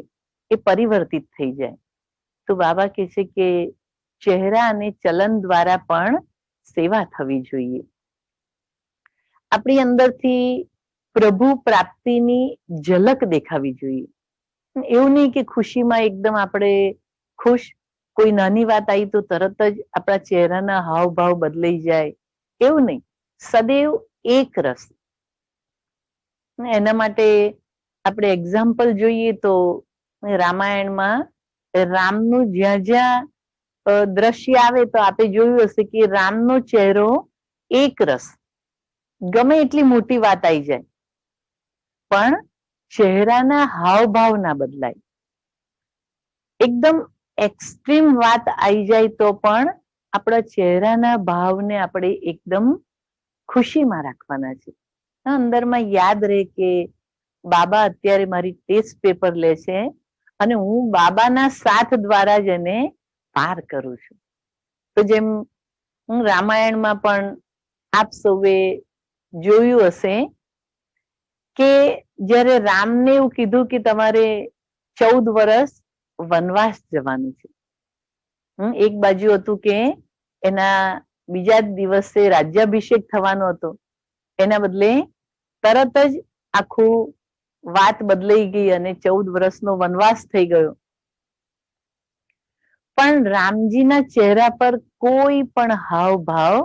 એ પરિવર્તિત થઈ જાય. તો બાબા કહે છે કે ચહેરા અને ચલન દ્વારા પણ સેવા થવી જોઈએ. આપણી અંદરથી પ્રભુ પ્રાપ્તિની ઝલક દેખાવી જોઈએ. એવું નહીં કે ખુશીમાં એકદમ આપણે ખુશ, કોઈ નાની વાત આવી તો તરત જ આપણા ચહેરાના હાવભાવ બદલાઈ જાય, એવું નહીં. સદૈવ એક રસ. એના માટે આપણે એક્ઝામ્પલ જોઈએ તો રામાયણમાં રામનું જ્યાં જ્યાં દ્રશ્ય આવે તો આપણે જોયું હશે કે રામનો ચહેરો એક રસ, ગમે એટલી મોટી વાત આવી જાય પણ ચહેરાના હાવભાવ ના બદલાય. એકદમ એક્સ્ટ્રીમ વાત આવી જાય તો પણ આપણા ચહેરાના ભાવને આપણે એકદમ ખુશીમાં રાખવાના છે. અંદરમાં યાદ રહે કે બાબા અત્યારે મારી ટેસ્ટ પેપર લે છે અને હું બાબાના સાથ દ્વારા જ એને પાર કરું છું. તો જેમ રામાયણમાં પણ આપ સૌએ જોયું હશે કે જ્યારે રામને એવું કીધું કે તમારે 14 વર્ષ વનવાસ જવાનું છે. એક બાજુ હતું કે એના બીજા દિવસે રાજ્યાભિષેક થવાનો હતો, એના બદલે તરત જ આખું વાત બદલાઈ ગઈ અને 14 વર્ષનો વનવાસ થઈ ગયો. પણ રામજીના ચહેરા પર કોઈ પણ હાવભાવ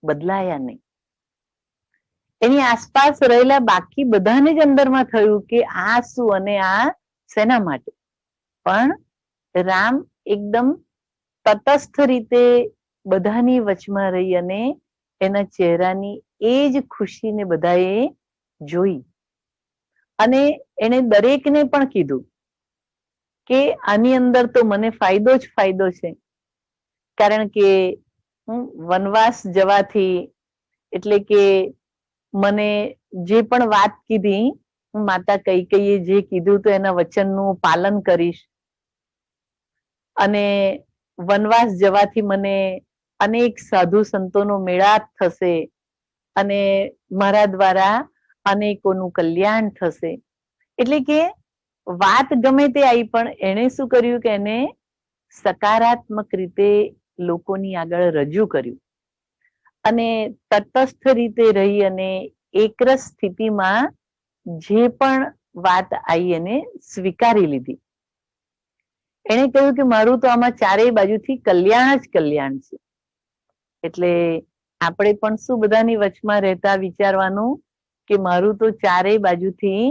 બદલાયા નહીં. એની આસપાસ રહેલા બાકી બધાને જ અંદરમાં થયું કે આ શું અને આ શેના માટે. પણ રામ એકદમ તટસ્થ રીતે બધાની વચમાં રહી અને એના ચહેરાની એ જ ખુશીને બધાએ જોઈ. અને એને દરેકને પણ કીધું કે આની અંદર તો મને ફાયદો જ ફાયદો છે. કારણ કે વનવાસ જવાથી એટલે કે મને જે પણ વાત કીધી, હું માતા કૈકેયીએ જે કીધું તો એના વચનનું પાલન કરીશ. અને વનવાસ જવાથી મને અનેક સાધુ સંતોનો મેળાપ થશે અને મારા દ્વારા અનેકોનું કલ્યાણ થશે. એટલે કે વાત ગમે તે આવી પણ એને શું કર્યું કે એને સકારાત્મક રીતે લોકોની આગળ રજૂ કર્યું અને તટસ્થ રીતે રહી અને એકરસ સ્થિતિમાં જે પણ વાત આવી એને સ્વીકારી લીધી. એને કહ્યું કે મારું તો આમાં ચારેય બાજુથી કલ્યાણ જ કલ્યાણ છે. એટલે આપણે પણ શું બધાની વચમાં રહેતા વિચારવાનું કે મારું તો ચારેય બાજુથી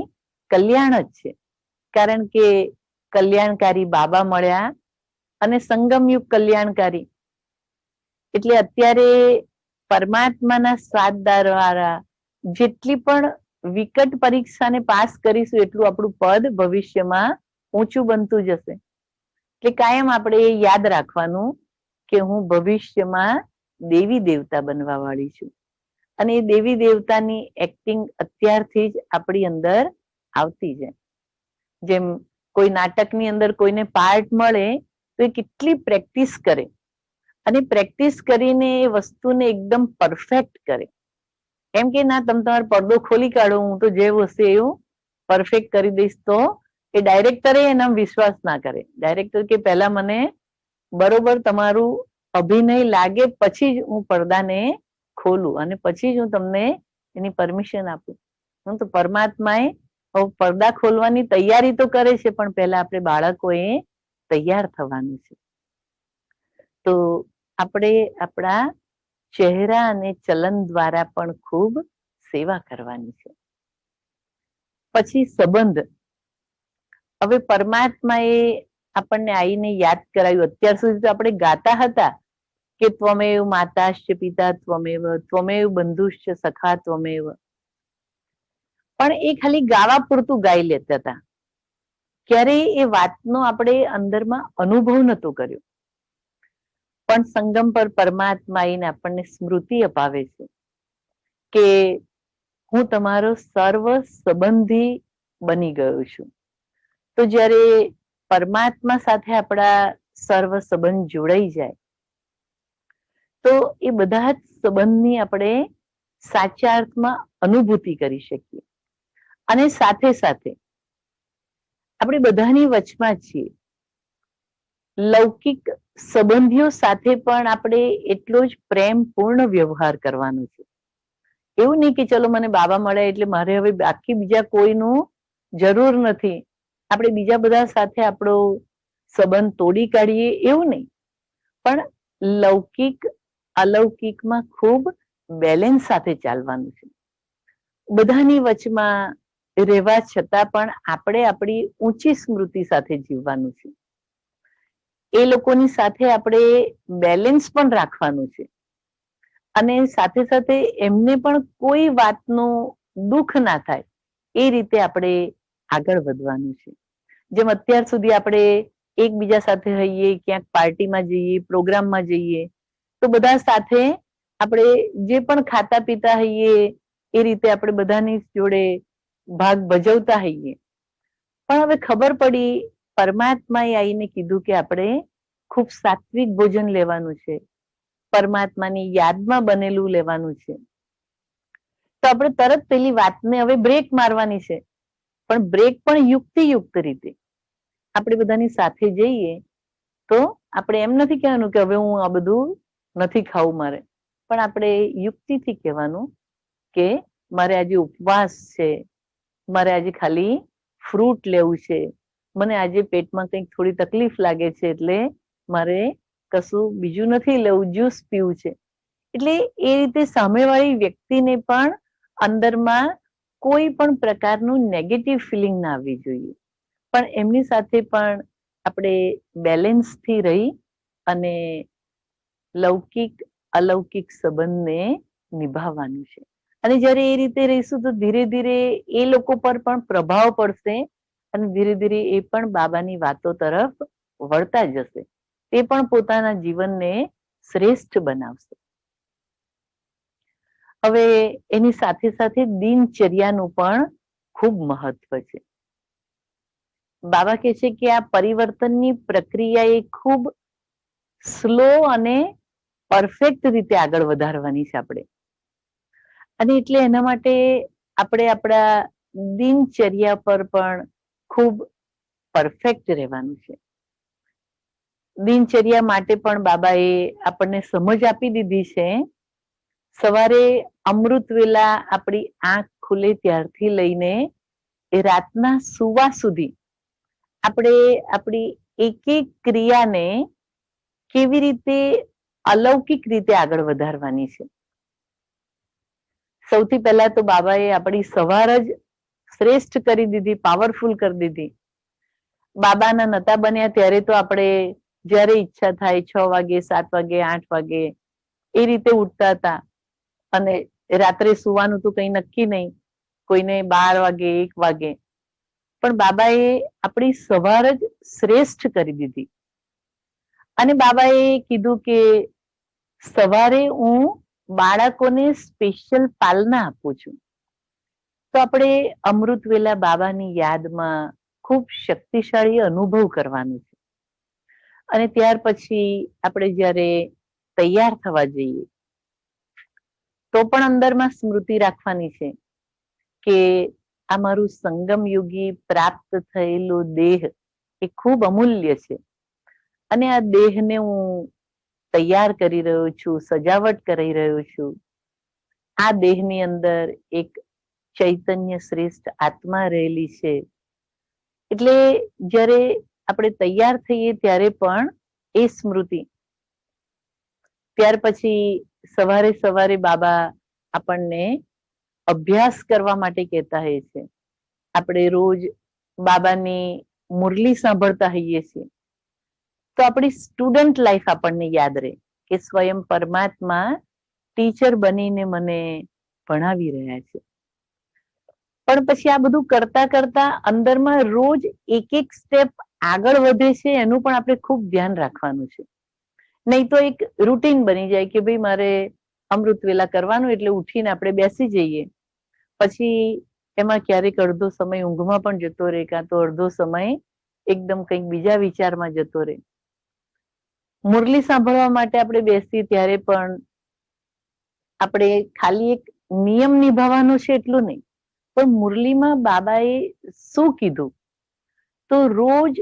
કલ્યાણ જ છે. કારણ કે કલ્યાણકારી બાબા મળ્યા અને સંગમયુગ કલ્યાણકારી. એટલે અત્યારે પરમાત્માના સ્વાદદાર વાળા જેટલી પણ વિકટ પરીક્ષાને પાસ કરીશું એટલું આપણું પદ ભવિષ્યમાં ઊંચું બનતું જશે. એટલે કાયમ આપણે એ યાદ રાખવાનું કે હું ભવિષ્યમાં દેવી દેવતા બનવા વાળી છું અને એ દેવી દેવતાની એક્ટિંગ અત્યારથી જ આપણી અંદર આવતી જાય. જેમ કોઈ નાટકની અંદર કોઈને પાર્ટ મળે તો એ કેટલી પ્રેક્ટિસ કરે અને પ્રેક્ટિસ કરીને એ વસ્તુને એકદમ પરફેક્ટ કરે. એમ કે ના તમે તમારો પડદો ખોલી કાઢો, હું તો જેવું હશે એવું પરફેક્ટ કરી દઈશ. તો એ ડાયરેક્ટરે એના વિશ્વાસ ના કરે. ડાયરેક્ટર કે પહેલા મને બરોબર તમારું અભિનય લાગે પછી જ હું પડદાને ખોલું અને પછી જ હું તમને એની પરમિશન આપું. હું તો પરમાત્માએ પડદા ખોલવાની તૈયારી તો કરે છે પણ પહેલા આપણે બાળકોએ તૈયાર થવાનું છે. તો આપણે આપણા ચહેરા અને ચલન દ્વારા પણ ખૂબ સેવા કરવાની છે. પછી સંબંધ. હવે પરમાત્માએ આપણને આવીને યાદ કરાવ્યું. અત્યાર સુધી તો આપણે ગાતા હતા કે ત્વમેવ માતાશ્ચ પિતા ત્વમેવ, ત્વમેવ બંધુશ્ચ સખા ત્વમેવ. પણ એ ખાલી ગાવા પૂરતું ગાઈ લેતા હતા. ક્યારેય એ વાતનો આપણે અંદરમાં અનુભવ નતો કર્યો. પણ સંગમ પર પરમાત્મા આવીને આપણને સ્મૃતિ અપાવે છે કે હું તમારો સર્વ સંબંધી બની ગયો છું. તો જ્યારે પરમાત્મા સાથે આપણા સર્વ સંબંધ જોડાઈ જાય તો એ બધા જ સંબંધની આપણે સાચા અર્થમાં અનુભૂતિ કરી શકીએ. અને સાથે સાથે આપણે બધાની વચમાં છીએ. લૌકિક સંબંધીઓ સાથે પણ આપણે એટલો જ પ્રેમપૂર્ણ વ્યવહાર કરવાનો છે. એવું નહીં કે ચલો મને બાબા મળે એટલે મારે હવે બાકી બીજા કોઈનું જરૂર નથી, આપણે બીજા બધા સાથે આપણો સંબંધ તોડી કાઢીએ, એવું નહીં. પણ લૌકિક અલૌકિકમાં ખૂબ બેલેન્સ સાથે ચાલવાનું છે. બધાની વચમાં રહેવા છતાં પણ આપણે આપણી ઊંચી સ્મૃતિ સાથે જીવવાનું છે. એ લોકોની સાથે આપણે બેલેન્સ પણ રાખવાનું છે. અને સાથે સાથે એમને પણ કોઈ વાતનું દુઃખ ના થાય એ રીતે આપણે આગળ વધવાનું છે. જેમ અત્યાર સુધી આપણે એકબીજા સાથે રહીએ, ક્યાંક પાર્ટીમાં જઈએ, પ્રોગ્રામમાં જઈએ, તો બધા સાથે આપણે જે પણ ખાતા પીતા હોઈએ એ રીતે આપણે બધાની જોડે ભાગ ભજવતા હોઈએ. પણ હવે ખબર પડી, પરમાત્માએ આવીને કીધું કે આપણે ખૂબ સાત્વિક ભોજન લેવાનું છે, પરમાત્માની યાદમાં બનેલું લેવાનું છે. તો આપણે તરત પેલી વાતને હવે બ્રેક મારવાની છે, પણ બ્રેક પણ યુક્તિયુક્ત રીતે. આપણે બધાની સાથે જઈએ તો આપણે એમ નથી કહેવાનું કે હવે હું આ બધું નથી ખાવું મારે, પણ આપણે યુક્તિથી કહેવાનું કે મારે આજે ઉપવાસ છે, મારે આજે ખાલી ફ્રૂટ લેવું છે, મને આજે પેટમાં કંઈક થોડી તકલીફ લાગે છે એટલે મારે કશું બીજું નથી લેવું, જ્યુસ પીવું છે. એટલે એ રીતે સામેવાળી વ્યક્તિને પણ અંદરમાં કોઈ પણ પ્રકારનું નેગેટિવ ફિલિંગ ના આવવી જોઈએ, પણ એમની સાથે પણ આપણે બેલેન્સથી રહી અને લૌકિક અલૌકિક સંબંધને નિભાવવાનું છે. અને જ્યારે એ રીતે રહીશું તો ધીરે ધીરે એ લોકો પર પણ પ્રભાવ પડશે અને ધીરે ધીરે એ પણ બાબાની વાતો તરફ વળતા જશે. તે પણ પોતાના જીવનને શ્રેષ્ઠ બનાવશે. હવે એની સાથે સાથે દિનચર્યાનું પણ ખૂબ મહત્વ છે. બાબા કહે છે કે આ પરિવર્તનની પ્રક્રિયા એ ખૂબ સ્લો અને પરફેક્ટ રીતે આગળ વધારવાની છે આપણે. અને એટલે એના માટે આપણે આપણા દિનચર્યા પર પણ ખૂબ પરફેક્ટ રહેવાનું છે. દિનચર્યા માટે પણ બાબાએ આપણને સમજ આપી દીધી છે. સવારે અમૃત વેલા આપણી આંખ ખુલે ત્યારથી લઈને એ રાતના સુવા સુધી આપણે આપણી એક એક ક્રિયાને કેવી રીતે અલૌકિક રીતે આગળ વધારવાની છે. સૌથી પહેલા તો બાબાએ આપણી સવાર જ શ્રેષ્ઠ કરી દીધી, પાવરફુલ કરી દીધી. બાબાના નતા બન્યા ત્યારે તો આપણે જ્યારે ઈચ્છા થાય 6 વાગે, 7 વાગે, 8 વાગે એ રીતે ઉઠતા હતા અને રાત્રે સુવાનું તો કંઈ નક્કી નહીં, કોઈને 12 વાગે, 1 વાગે. પણ બાબાએ આપણી સવાર જ શ્રેષ્ઠ કરી દીધી. અને બાબાએ કીધું કે સવારે હું બાળકોને સ્પેશિયલ પાલના આપું છું. તો આપણે અમૃત વેલા બાબાની યાદમાં ખૂબ શક્તિશાળી અનુભવ કરવાનો છે. અને ત્યાર પછી આપણે જ્યારે તૈયાર થવા જઈએ તો પણ અંદરમાં સ્મૃતિ રાખવાની છે કે આ મારું સંગમ યુગી પ્રાપ્ત થયેલો દેહ એ ખૂબ અમૂલ્ય છે. અને આ દેહને હું તૈયાર કરી રહ્યો છું, સજાવટ કરી રહ્યો છું. આ દેહની અંદર એક ચૈતન્ય શ્રેષ્ઠ આત્મા રહેલી છે. એટલે જ્યારે આપણે તૈયાર થઈએ ત્યારે પણ એ સ્મૃતિ. ત્યાર પછી સવારે સવારે બાબા આપણને અભ્યાસ કરવા માટે કહેતા હોય છે. આપણે રોજ બાબાની મુરલી સાંભળતા હોઈએ છીએ તો આપણી સ્ટુડન્ટ લાઈફ આપણને યાદ રહે કે સ્વયં પરમાત્મા ટીચર બનીને મને ભણાવી રહ્યા છે. પણ પછી આ બધું કરતા કરતા અંદરમાં રોજ એક એક સ્ટેપ આગળ વધે છે, એનું પણ આપણે ખૂબ ધ્યાન રાખવાનું છે. નહીં તો એક રૂટીન બની જાય કે ભાઈ મારે અમૃત વેલા કરવાનું એટલે ઉઠીને આપણે બેસી જઈએ. પછી એમાં ક્યારેક અડધો સમય ઊંઘમાં પણ જતો રહે, કાં તો અડધો સમય એકદમ કંઈક બીજા વિચારમાં જતો રહે. મુરલી સાંભળવા માટે આપણે બેસીએ ત્યારે પણ આપણે ખાલી એક નિયમ નિભાવવાનો છે એટલું નહીં, પણ મુરલીમાં બાબાએ શું કીધું, તો રોજ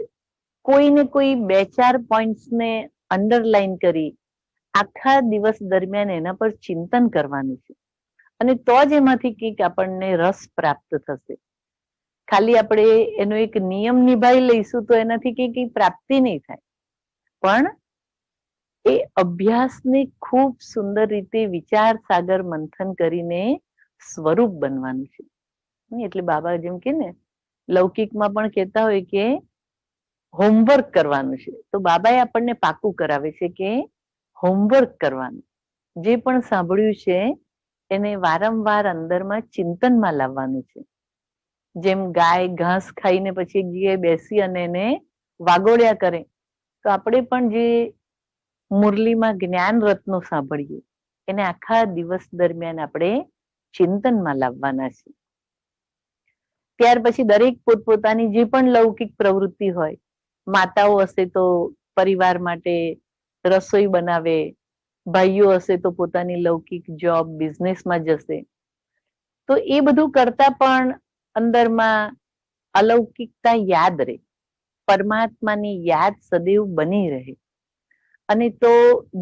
કોઈ ને કોઈ 2-4 પોઈન્ટ્સને અંડરલાઈન કરી આખા દિવસ દરમિયાન એના પર ચિંતન કરવાનું છે, અને તો જ એમાંથી કંઈક આપણને રસ પ્રાપ્ત થશે. ખાલી આપણે એનો એક નિયમ નિભાવી લઈશું તો એનાથી કંઈ પ્રાપ્તિ નહીં થાય, પણ એ અભ્યાસને ખૂબ સુંદર રીતે વિચાર સાગર મંથન કરીને સ્વરૂપ બનવાનું છે. એટલે બાબા જેમ કે ને લૌકિકમાં પણ કહેતા હોય કે હોમવર્ક કરવાનું છે, તો બાબાએ આપણને પાકું કરાવે છે કે હોમવર્ક કરવાનું, જે પણ સાંભળ્યું છે એને વારંવાર અંદરમાં ચિંતનમાં લાવવાનું છે. જેમ ગાય ઘાસ ખાઈને પછી એક જગ્યાએ બેસી અને એને વાગોળ્યા કરે, તો આપણે પણ જે મુરલીમાં જ્ઞાન રત્નો સાંભળીએ એને આખા દિવસ દરમિયાન આપણે ચિંતનમાં લાવવાના છે. ત્યાર પછી દરેક પોતપોતાની જે પણ લૌકિક પ્રવૃત્તિ હોય, માતાઓ હશે તો પરિવાર માટે રસોઈ બનાવે, ભાઈઓ હશે તો પોતાની લૌકિક જોબ બિઝનેસમાં જશે, તો એ બધું કરતા પણ અંદરમાં અલૌકિકતા યાદ રહે, પરમાત્માની યાદ સદૈવ બની રહે, અને તો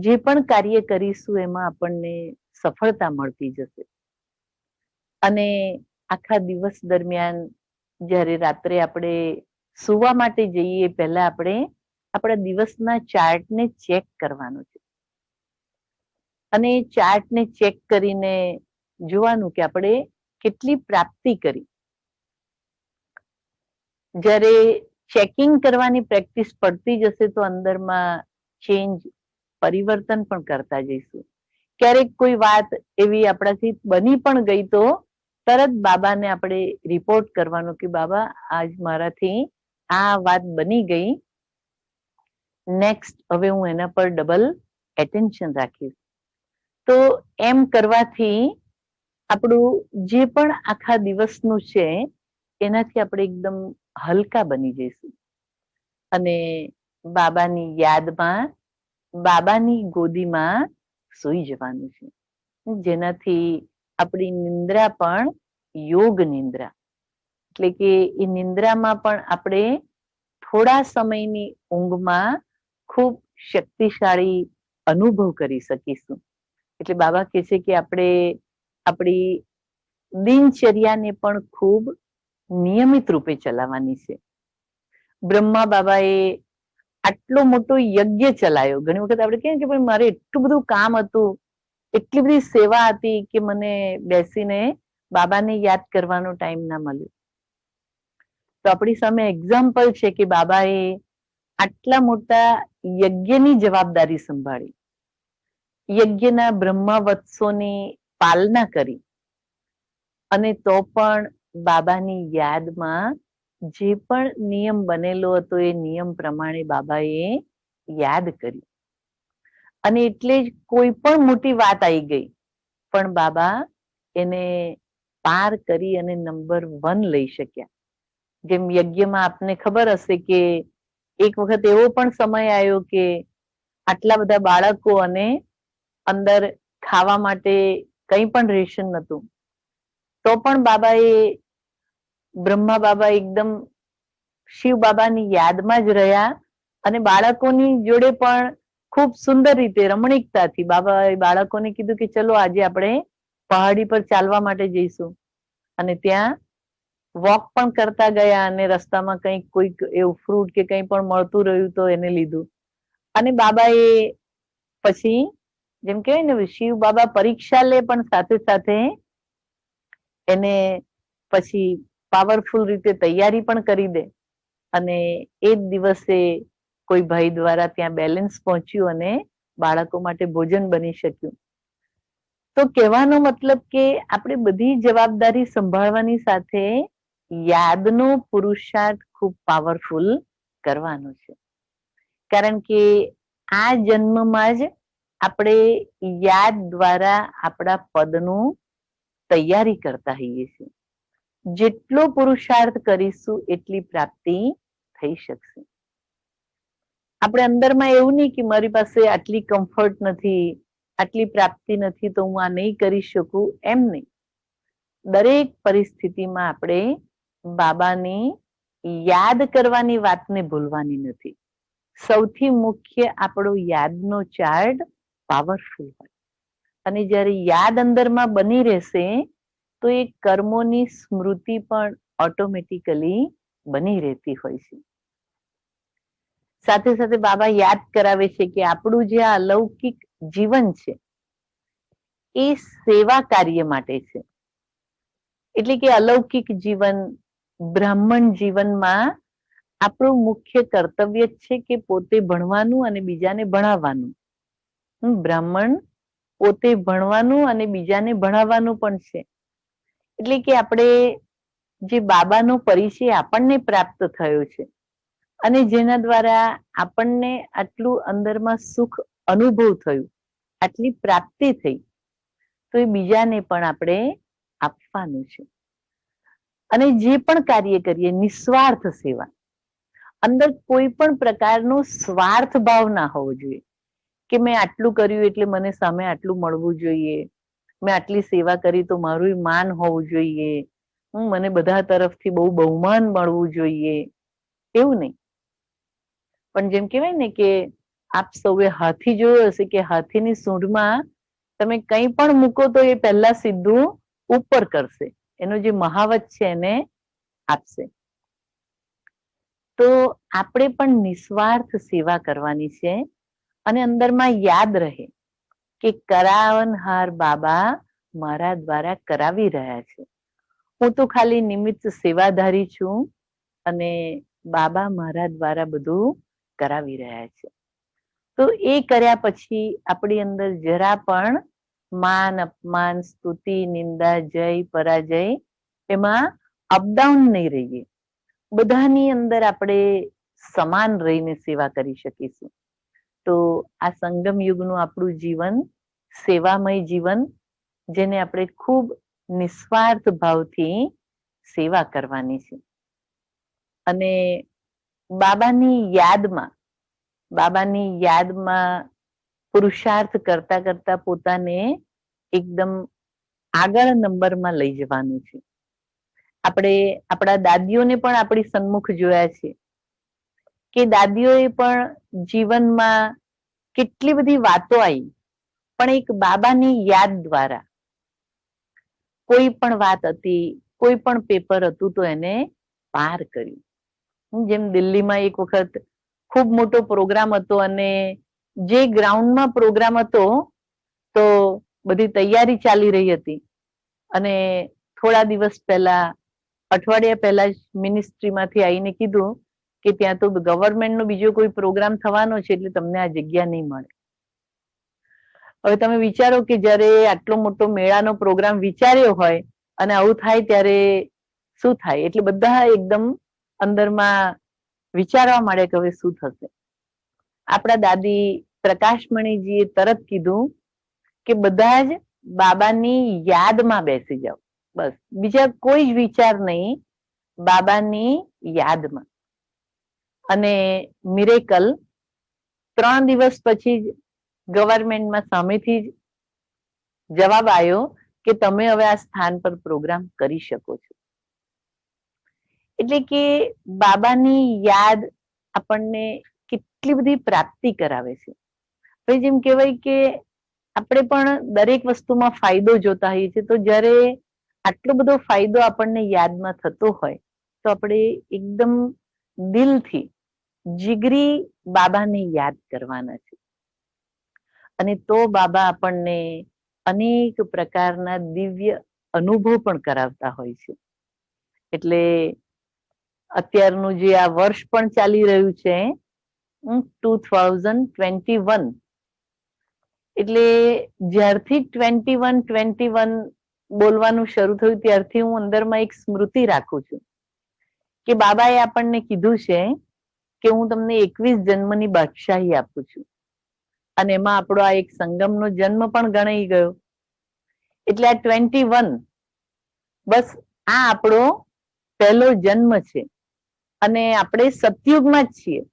જે પણ કાર્ય કરીશું એમાં આપણને સફળતા મળતી જશે. અને આખા દિવસ દરમિયાન જ્યારે રાત્રે આપણે સુવા માટે જઈએ પહેલા આપણે આપણા દિવસના ચાર્ટને ચેક કરવાનો છે, અને ચાર્ટને ચેક કરીને જોવાનું કે આપણે કેટલી પ્રાપ્તિ કરી. જ્યારે ચેકિંગ કરવાની પ્રેક્ટિસ પડતી જશે તો અંદરમાં ચેન્જ પરિવર્તન પણ કરતા જઈશું. ક્યારેક કોઈ વાત એવી આપણાથી બની પણ ગઈ તો તરત બાબાને આપણે રિપોર્ટ કરવાનો કે બાબા આજ મારાથી આ વાત બની ગઈ, નેક્સ્ટ હવે હું એના પર ડબલ એટેન્શન રાખીશ. તો એમ કરવાથી આપણું જે પણ આખા દિવસનું છે એનાથી આપણે એકદમ હલકા બની જઈશું, અને બાબાની યાદમાં બાબાની ગોદીમાં સૂઈ જવાનું છે, જેનાથી આપણી નિંદ્રા પણ યોગ નિંદ્રા, એટલે કે એ નિંદ્રામાં પણ આપણે થોડા સમયની ઊંઘમાં ખૂબ શક્તિશાળી અનુભવ કરી શકીશું. એટલે બાબા કહે છે કે આપણે આપણી દિનચર્યાને પણ ખૂબ નિયમિત રૂપે ચલાવવાની છે. બ્રહ્મા બાબાએ આટલો મોટો યજ્ઞ ચલાવ્યો. ઘણી વખત આપણે કહીએ કે ભાઈ મારે એટલું બધું કામ હતું, એટલી બધી સેવા હતી કે મને બેસીને બાબાને યાદ કરવાનો ટાઈમ ના મળ્યો. તો આપણી સામે એક્ઝામ્પલ છે કે બાબાએ આટલા મોટા યજ્ઞની જવાબદારી સંભાળી, યજ્ઞના બ્રહ્માવત્સોની પાલના કરી, અને તો પણ બાબાની યાદમાં જે પણ નિયમ બનેલો હતો એ નિયમ પ્રમાણે બાબાએ યાદ કરી. અને એટલે જ કોઈ પણ મોટી વાત આવી ગઈ પણ બાબા એને પાર કરી અને નંબર 1 લઈ શક્યા. જેમ યજ્ઞમાં આપને ખબર હશે કે એક વખત એવો પણ સમય આવ્યો કે આટલા બધા બાળકો અને અંદર ખાવા માટે કંઈ પણ રેશન નહોતું, તો પણ બાબાએ બ્રહ્મા બાબા એકદમ શિવ બાબાની યાદમાં જ રહ્યા, અને બાળકોની જોડે પણ ખૂબ સુંદર રીતે રમણીકતાથી બાબાએ બાળકોને કીધું કે ચલો આજે આપણે પહાડી પર ચાલવા માટે જઈશું, અને ત્યાં વોક પણ કરતા ગયા, અને રસ્તામાં કંઈક કોઈક એવું ફ્રૂટ કે કંઈ પણ મળતું રહ્યું તો એને લીધું. અને બાબાએ પછી જેમ કહેવાય ને શિવ બાબા પરીક્ષા લે પણ સાથે સાથે એને પછી પાવરફુલ રીતે તૈયારી પણ કરી દે, અને એ જ દિવસે કોઈ ભાઈ દ્વારા ત્યાં બેલેન્સ પહોંચ્યું અને બાળકો માટે ભોજન બની શક્યું. તો કહેવાનો મતલબ કે આપણે બધી જવાબદારી સંભાળવાની સાથે યાદનો પુરુષાર્થ ખૂબ પાવરફુલ કરવાનો છે, કારણ કે આ જન્મમાં જ આપણે યાદ દ્વારા આપણા પદનું તૈયારી કરતા હોઈએ છીએ. જેટલો પુરુષાર્થ કરીશું એટલી પ્રાપ્તિ થઈ શકશે. આપણે અંદરમાં એવું નહીં કે મારી પાસે આટલી કમ્ફર્ટ નથી, આટલી પ્રાપ્તિ નથી તો હું આ નહીં કરી શકું, એમ નહીં. દરેક પરિસ્થિતિમાં આપણે બાબાની યાદ કરવાની વાતને ભૂલવાની નથી. સૌથી મુખ્ય આપણો યાદનો ચાર્ટ પાવરફુલ હોય, અને જ્યારે યાદ અંદરમાં બની રહેશે તો એ કર્મોની સ્મૃતિ પણ ઓટોમેટિકલી બની રહેતી હોય છે. સાથે સાથે બાબા યાદ કરાવે છે કે આપણું જે આ અલૌકિક જીવન છે એ સેવા કાર્ય માટે છે. એટલે કે અલૌકિક જીવન, બ્રાહ્મણ જીવનમાં આપણું મુખ્ય કર્તવ્ય છે કે પોતે ભણવાનું અને બીજાને ભણાવવાનું. બ્રાહ્મણ પોતે ભણવાનું અને બીજાને ભણાવવાનું પણ છે. એટલે કે આપણે જે બાબાનો પરિચય આપણને પ્રાપ્ત થયો છે અને જેના દ્વારા આપણને આટલું અંદરમાં સુખ અનુભવ થયું, આટલી પ્રાપ્તિ થઈ, તો એ બીજાને પણ આપણે આપવાનું છે. અને જે પણ કાર્ય કરીએ નિસ્વાર્થ સેવા, અંદર કોઈ પણ પ્રકારનો સ્વાર્થ ભાવ ના હોવો જોઈએ કે મેં આટલું કર્યું એટલે મને સામે આટલું મળવું જોઈએ, મેં આટલી સેવા કરી તો મારું માન હોવું જોઈએ, મને બધા તરફથી બહુ બહુમાન મળવું જોઈએ, એવું નહીં. પણ જેમ કહેવાય ને કે આપ સૌએ હાથી જોયો હશે કે હાથીની સૂંઢમાં તમે કંઈ પણ મૂકો તો એ પહેલા સીધું ઉપર કરશે, એનો જે મહાવત છે એને આપશે. તો આપણે પણ નિસ્વાર્થ સેવા કરવાની છે અને અંદરમાં યાદ રહે કે કરાવનહાર બાબા મારા દ્વારા કરાવી રહ્યા છે. હું તો ખાલી નિમિત્ત સેવાધારી છું અને બાબા મારા દ્વારા બધું કરાવી રહ્યા છે. તો એ કર્યા પછી આપણી અંદર જરા પણ માન, અપમાન, સ્તુતિ, નિંદા, જય, પરાજય એમાં અપડાઉન નહીં રહીએ. બધાની અંદર આપણે સમાન રહીને સેવા કરી શકીશું. તો આ સંગમ યુગનું આપણું જીવન સેવામય જીવન, જેને આપણે ખૂબ નિસ્વાર્થ ભાવથી સેવા કરવાની છે. અને બાબાની યાદમાં પુરુષાર્થ કરતા કરતા પોતાને એકદમ આગળ નંબરમાં લઈ જવાનું છે. આપણે આપણા દાદીઓને પણ આપણી સન્મુખ જોયા છે કે દાદીઓએ પણ જીવનમાં કેટલી બધી વાતો આવી, પણ એક બાબાની યાદ દ્વારા કોઈ પણ વાત હતી, કોઈ પણ પેપર હતું તો એને પાર કર્યું. જેમ દિલ્હીમાં એક વખત ખૂબ મોટો પ્રોગ્રામ હતો અને જે ગ્રાઉન્ડમાં પ્રોગ્રામ હતો તો બધી તૈયારી ચાલી રહી હતી અને થોડા દિવસ પહેલા, અઠવાડિયા પહેલા જ મિનિસ્ટ્રીમાંથી આવીને કીધું કે ત્યાં તો ગવર્મેન્ટનો બીજો કોઈ પ્રોગ્રામ થવાનો છે એટલે તમને આ જગ્યા નહીં મળે. હવે તમે વિચારો કે જ્યારે આટલો મોટો મેળાનો પ્રોગ્રામ વિચાર્યો હોય અને આવું થાય ત્યારે શું થાય? એટલે બધા એકદમ અંદરમાં વિચારવા માંડે કે હવે શું થશે. આપણા દાદી પ્રકાશમણીજીએ તરત કીધું કે બધા જ બાબાની યાદમાં બેસી જાઓ, બસ બીજા કોઈ જ વિચાર નહીં, બાબાની યાદમાં. અને મિરેકલ 3 દિવસ પછી જ ગવર્મેન્ટમાં સામેથી જ જવાબ આવ્યો કે તમે હવે આ સ્થાન પર પ્રોગ્રામ કરી શકો છો. એટલે કે બાબાની યાદ આપણને કેટલી બધી પ્રાપ્તિ કરાવે છે. હવે જેમ કહેવાય કે આપણે પણ દરેક વસ્તુમાં ફાયદો જોતા હોઈએ છીએ, તો જ્યારે આટલો બધો ફાયદો આપણને યાદમાં થતો હોય તો આપણે એકદમ દિલથી જીગરી બાબાને યાદ કરવાના છે. અને તો બાબા આપણને અનેક પ્રકારના દિવ્ય અનુભવ પણ કરાવતા હોય છે. એટલે અત્યારનું જે આ વર્ષ પણ ચાલી રહ્યું છે 2021, એટલે જ્યારથી 21 બોલવાનું શરૂ થયું ત્યારથી હું અંદરમાં એક સ્મૃતિ રાખું છું કે બાબાએ આપણને કીધું છે કે હું તમને 21 જન્મની બાદશાહી આપું છું, અને એમાં આપણો આ એક સંગમનો જન્મ પણ ગણાઈ ગયો. એટલે આ 21 બસ આ આપણો પહેલો જન્મ છે અને આપણે સતયુગમાં જ છીએ.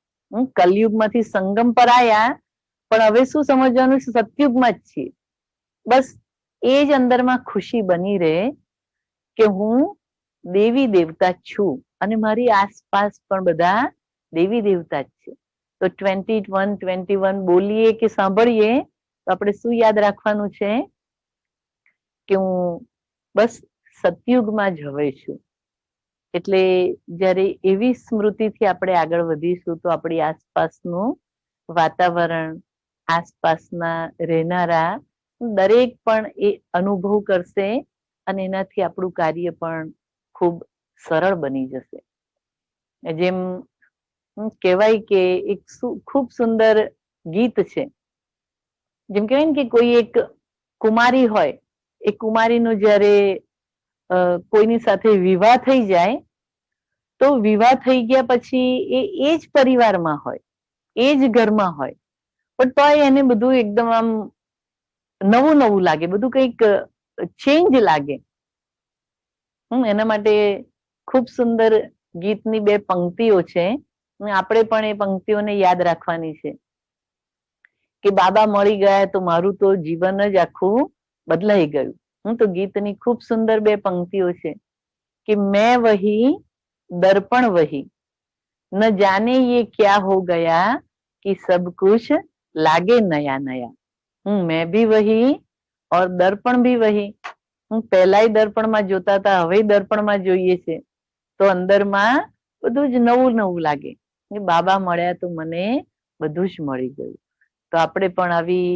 કલયુગમાંથી સંગમ પર આયા, પણ હવે શું સમજવાનું છે, સતયુગમાં જ છીએ. બસ એ જ અંદરમાં ખુશી બની રહે કે હું દેવી દેવતા છું અને મારી આસપાસ પણ બધા દેવી દેવતા જ છે. તો 21 બોલીએ કે સાંભળીએ તો આપણે શું યાદ રાખવાનું છે કે હું બસ સતયુગમાં જ હવે છું. એટલે જ્યારે એવી સ્મૃતિથી આપણે આગળ વધીશું તો આપણી આસપાસનું વાતાવરણ, આસપાસના રહેનારા દરેક પણ એ અનુભવ કરશે અને એનાથી આપણું કાર્ય પણ ખૂબ સરળ બની જશે. જેમ કહેવાય કે એક ખૂબ સુંદર ગીત છે. જેમ કહેવાય ને કે કોઈ એક કુમારી હોય, એ કુમારીનું જ્યારે કોઈની સાથે વિવાહ થઈ જાય, તો વિવાહ થઈ ગયા પછી એ જ પરિવારમાં હોય, એ જ ઘરમાં હોય, પણ તોય એને બધું એકદમ આમ નવું નવું લાગે, બધું કંઈક ચેન્જ લાગે. એના માટે ખૂબ સુંદર ગીતની બે પંક્તિઓ છે. આપણે પણ એ પંક્તિઓને યાદ રાખવાની છે કે બાબા મળી ગયા તો મારું તો જીવન જ આખું બદલાઈ ગયું. તો ગીતની ખૂબ સુંદર બે પંક્તિઓ છે કે મેં વહી दर्पण वही, न जाने ये क्या हो गया कि सब कुछ लागे नया नया. मैं भी वही और दर्पण भी वही. પહેલાય દર્પણમાં જોતા હતા, હવે દર્પણમાં જોઈએ છે, તો અંદરમાં બધું જ નવું નવું લાગે. બાબા મળ્યા તો મને બધું જ મળી ગયું. તો આપણે પણ આવી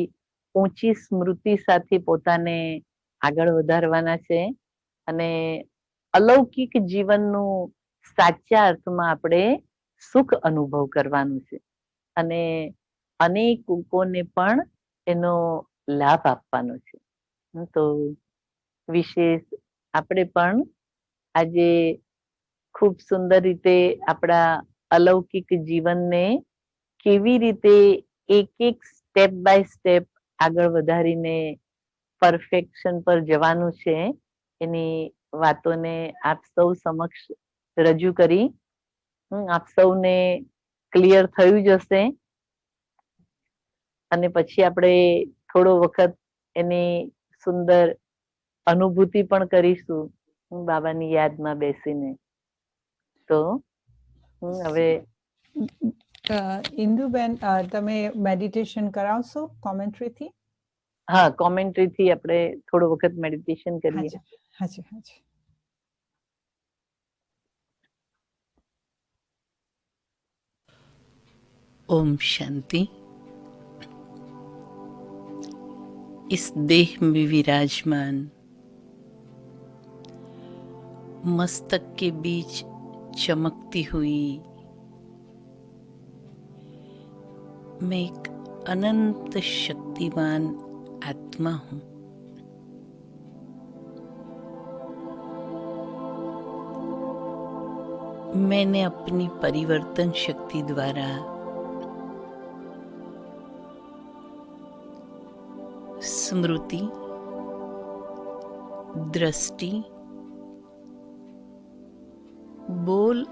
ઊંચી સ્મૃતિ સાથે પોતાને આગળ વધારવાના છે અને અલૌકિક જીવનનું સાચા અર્થમાં આપણે સુખ અનુભવ કરવાનું છે અને અનેક લોકોને પણ એનો લાભ આપવાનો છે. તો વિશેષ આપણે પણ આજે ખૂબ સુંદર રીતે આપણા અલૌકિક જીવનને કેવી રીતે એક એક સ્ટેપ બાય સ્ટેપ આગળ વધારીને પરફેક્શન પર જવાનું છે, એની વાતોને આપ સૌ સમક્ષ રજૂ કરી. આપ સૌને ક્લિયર થયું જ હશે અને પછી આપણે થોડો વખત એની સુંદર અનુભૂતિ પણ કરીશું બાબાની યાદમાં બેસીને. તો હું હવે ઇન્દુબેન, તમે મેડિટેશન કરાવશો કોમેન્ટ્રીથી? હા, કોમેન્ટ્રીથી આપણે થોડો વખત મેડિટેશન કરીએ. હાજી હાજી. ओम शांति। इस देह में विराजमान मस्तक के बीच चमकती हुई मैं एक अनंत शक्तिमान आत्मा हूं। मैंने अपनी परिवर्तन शक्ति द्वारा स्मृति, दृष्टि, बोल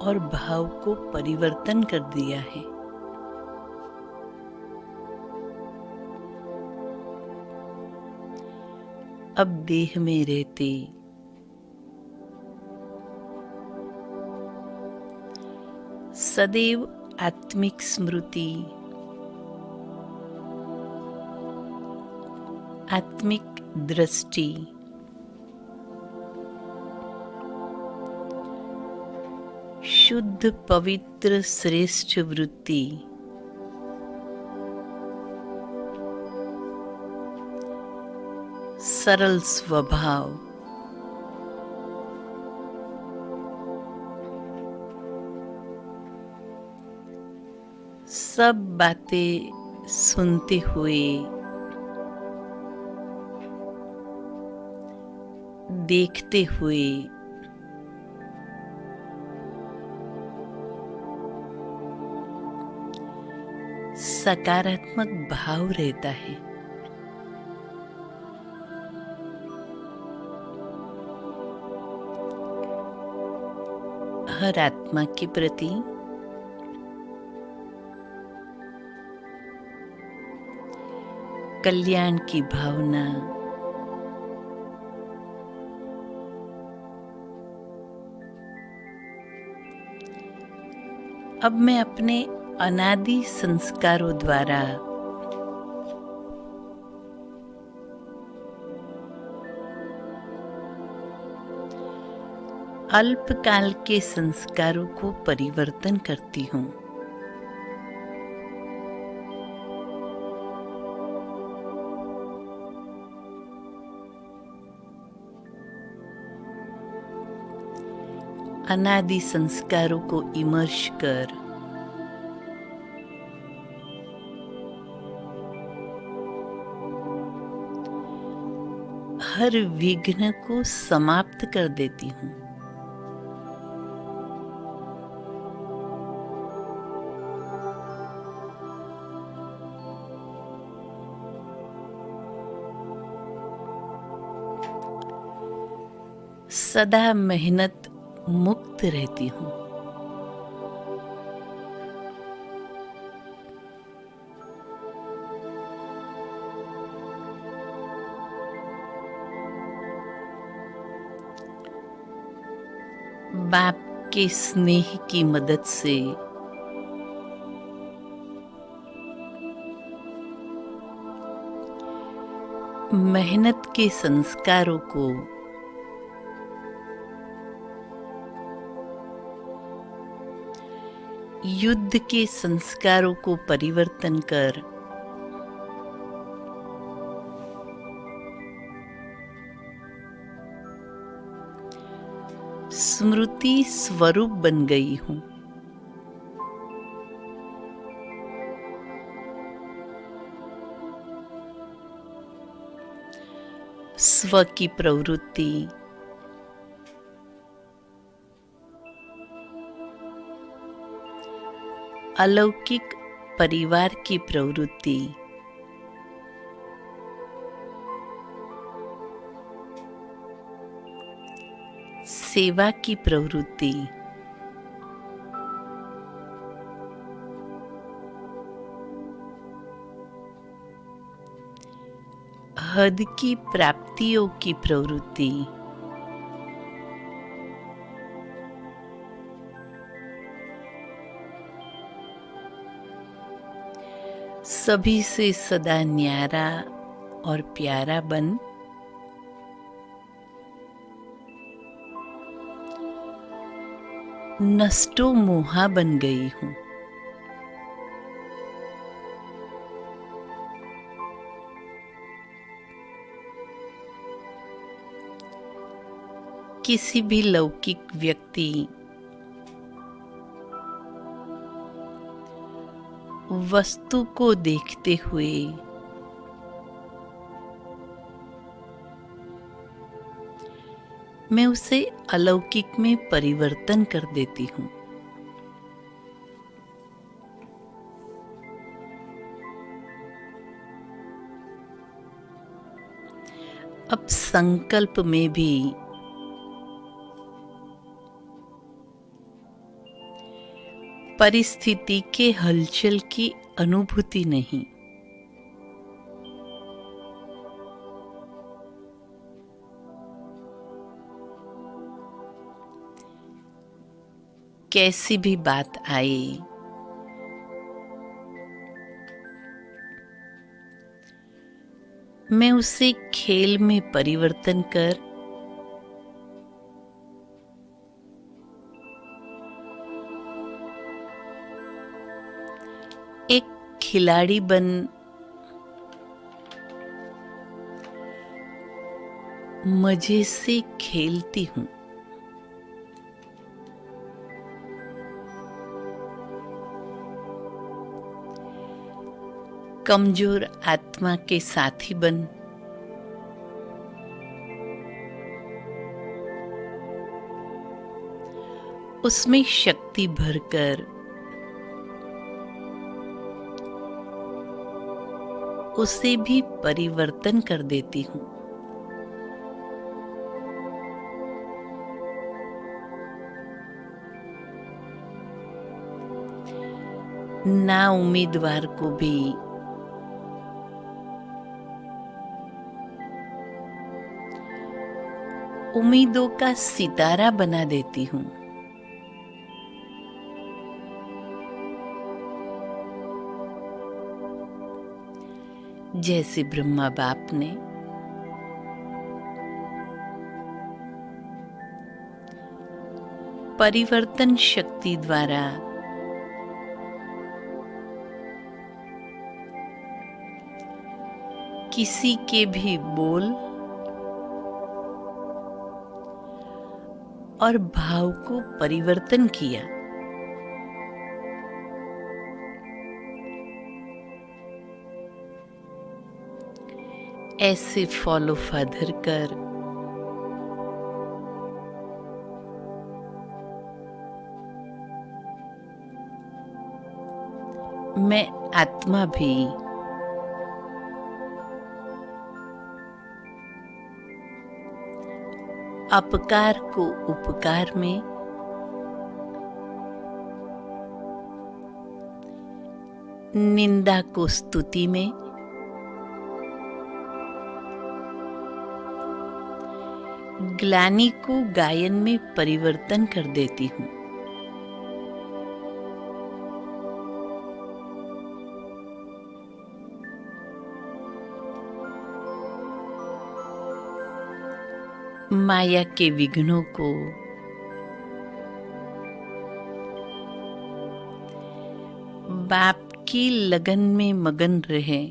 और भाव को परिवर्तन कर दिया है। अब देह में रहते सदैव आत्मिक स्मृति, आत्मिक दृष्टि, शुद्ध पवित्र श्रेष्ठ वृत्ति, सरल स्वभाव, सब बातें सुनते हुए, देखते हुए, सकारात्मक भाव रहता है। हर आत्मा के प्रति कल्याण की भावना, अब मैं अपने अनादि संस्कारों द्वारा अल्पकाल के संस्कारों को परिवर्तन करती हूँ। अनादि संस्कारों को इमर्श कर हर विघ्न को समाप्त कर देती हूँ। सदा मेहनत मुक्त रहती हूँ। बाप के स्नेह की मदद से मेहनत के संस्कारों को युद्ध के संस्कारों को परिवर्तन कर स्मृति स्वरूप बन गई हूँ। स्व की प्रवृत्ति, अलौकिक परिवार की प्रवृत्ति, सेवा की प्रवृत्ति, हद की प्राप्तियों की प्रवृत्ति, सभी से सदा न्यारा और प्यारा बन नष्टो मोहा बन गई हूँ। किसी भी लौकिक व्यक्ति वस्तु को देखते हुए मैं उसे अलौकिक में परिवर्तन कर देती हूँ। अब संकल्प में भी परिस्थिति के हलचल की अनुभूति नहीं, कैसी भी बात आए मैं उसे खेल में परिवर्तन कर एक खिलाड़ी बन मजे से खेलती हूँ। कमजोर आत्मा के साथी बन उसमें शक्ति भरकर उसे भी परिवर्तन कर देती हूँ। ना उम्मीदवार को भी उम्मीदों का सितारा बना देती हूँ। जैसे ब्रह्मा बाप ने परिवर्तन शक्ति द्वारा किसी के भी बोल और भाव को परिवर्तन किया, ऐसे फॉलो फादर कर मैं आत्मा भी अपकार को उपकार में, निंदा को स्तुति में, ग्लानि को गायन में परिवर्तन कर देती हूँ। माया के विघ्नों को बाप की लगन में मगन रहे,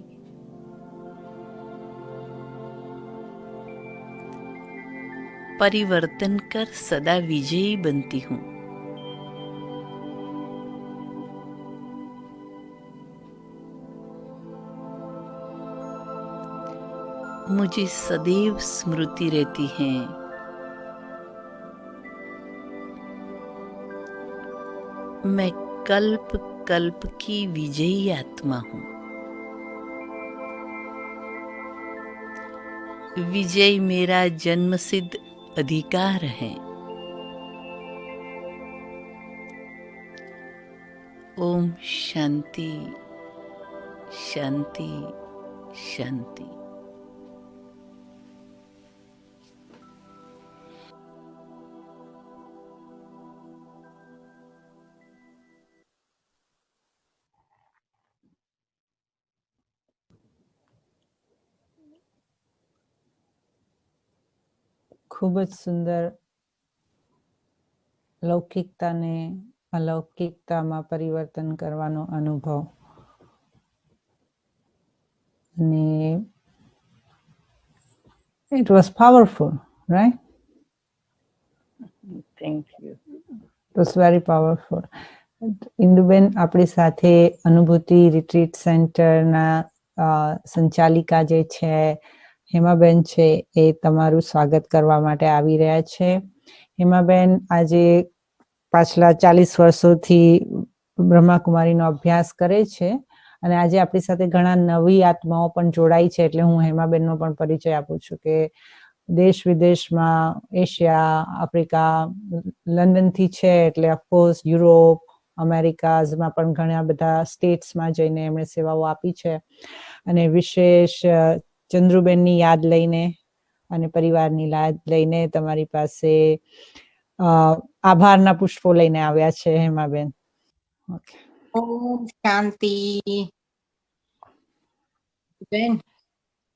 परिवर्तन कर सदा विजयी बनती हूँ। मुझे सदैव स्मृति रहती है मैं कल्प कल्प की विजयी आत्मा हूँ। विजय मेरा जन्मसिद्ध अधिकार है। ओम शांति शांति शांति। ખૂબ જ સુંદર લૌકિકતાને અલૌકિકતામાં પરિવર્તન કરવાનો અનુભવ. અને it was powerful, right? Thank you. It was very powerful. Induben આપણી સાથે અનુભૂતિ રિટ્રીટ સેન્ટરના સંચાલિકા જે છે હેમાબેન છે એ તમારું સ્વાગત કરવા માટે આવી રહ્યા છે. હેમાબેન આજે પાછલા 40 વર્ષોથી બ્રહ્માકુમારીનો અભ્યાસ કરે છે અને આજે આપણી સાથે ઘણા નવી આત્માઓ પણ જોડાઈ છે, એટલે હું હેમાબેનનો પણ પરિચય આપું છું કે દેશ વિદેશમાં એશિયા, આફ્રિકા, લંડનથી છે એટલે ઓફકોર્સ યુરોપ, અમેરિકાઝમાં પણ ઘણા બધા સ્ટેટ્સમાં જઈને એમણે સેવાઓ આપી છે. અને વિશેષ ચંદ્રુબેનની યાદ લઈને અને પરિવારની યાદ લઈને તમારી પાસે આભારના પુષ્પો લઈને આવ્યા છે હેમાબેન. ઓકે. ઓમ શાંતિ. બેન,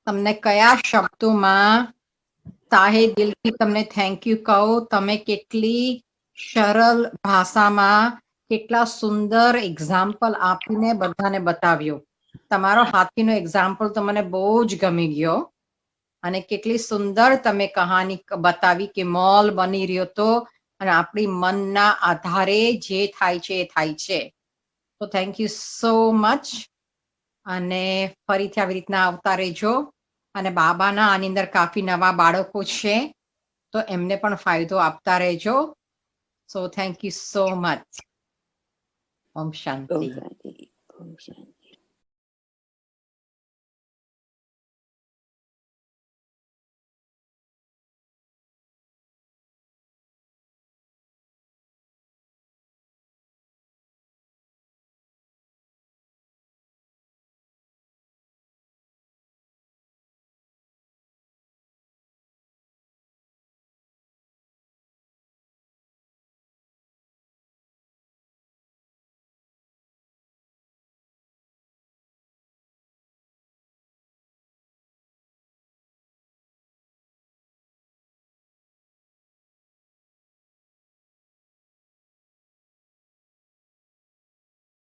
તમને કયા શબ્દોમાં તાહે દિલથી તમને થેન્ક યુ કહો. તમે કેટલી સરળ ભાષામાં કેટલા સુંદર એક્ઝામ્પલ આપીને બધાને બતાવ્યો. તમારો હાથીનો એક્ઝામ્પલ તો મને બહુ જ ગમી ગયો અને કેટલી સુંદર તમે કહાની બતાવી કે મોલ બની રહ્યો તો અને આપણી મનના આધારે જે થાય છે એ થાય છે. તો થેન્ક યુ સો મચ. અને ફરીથી આવી રીતના આવતા રહેજો. અને બાબાના આની અંદર કાફી નવા બાળકો છે તો એમને પણ ફાયદો આપતા રહેજો. So thank you so much. Om Shanti. Om Shanti.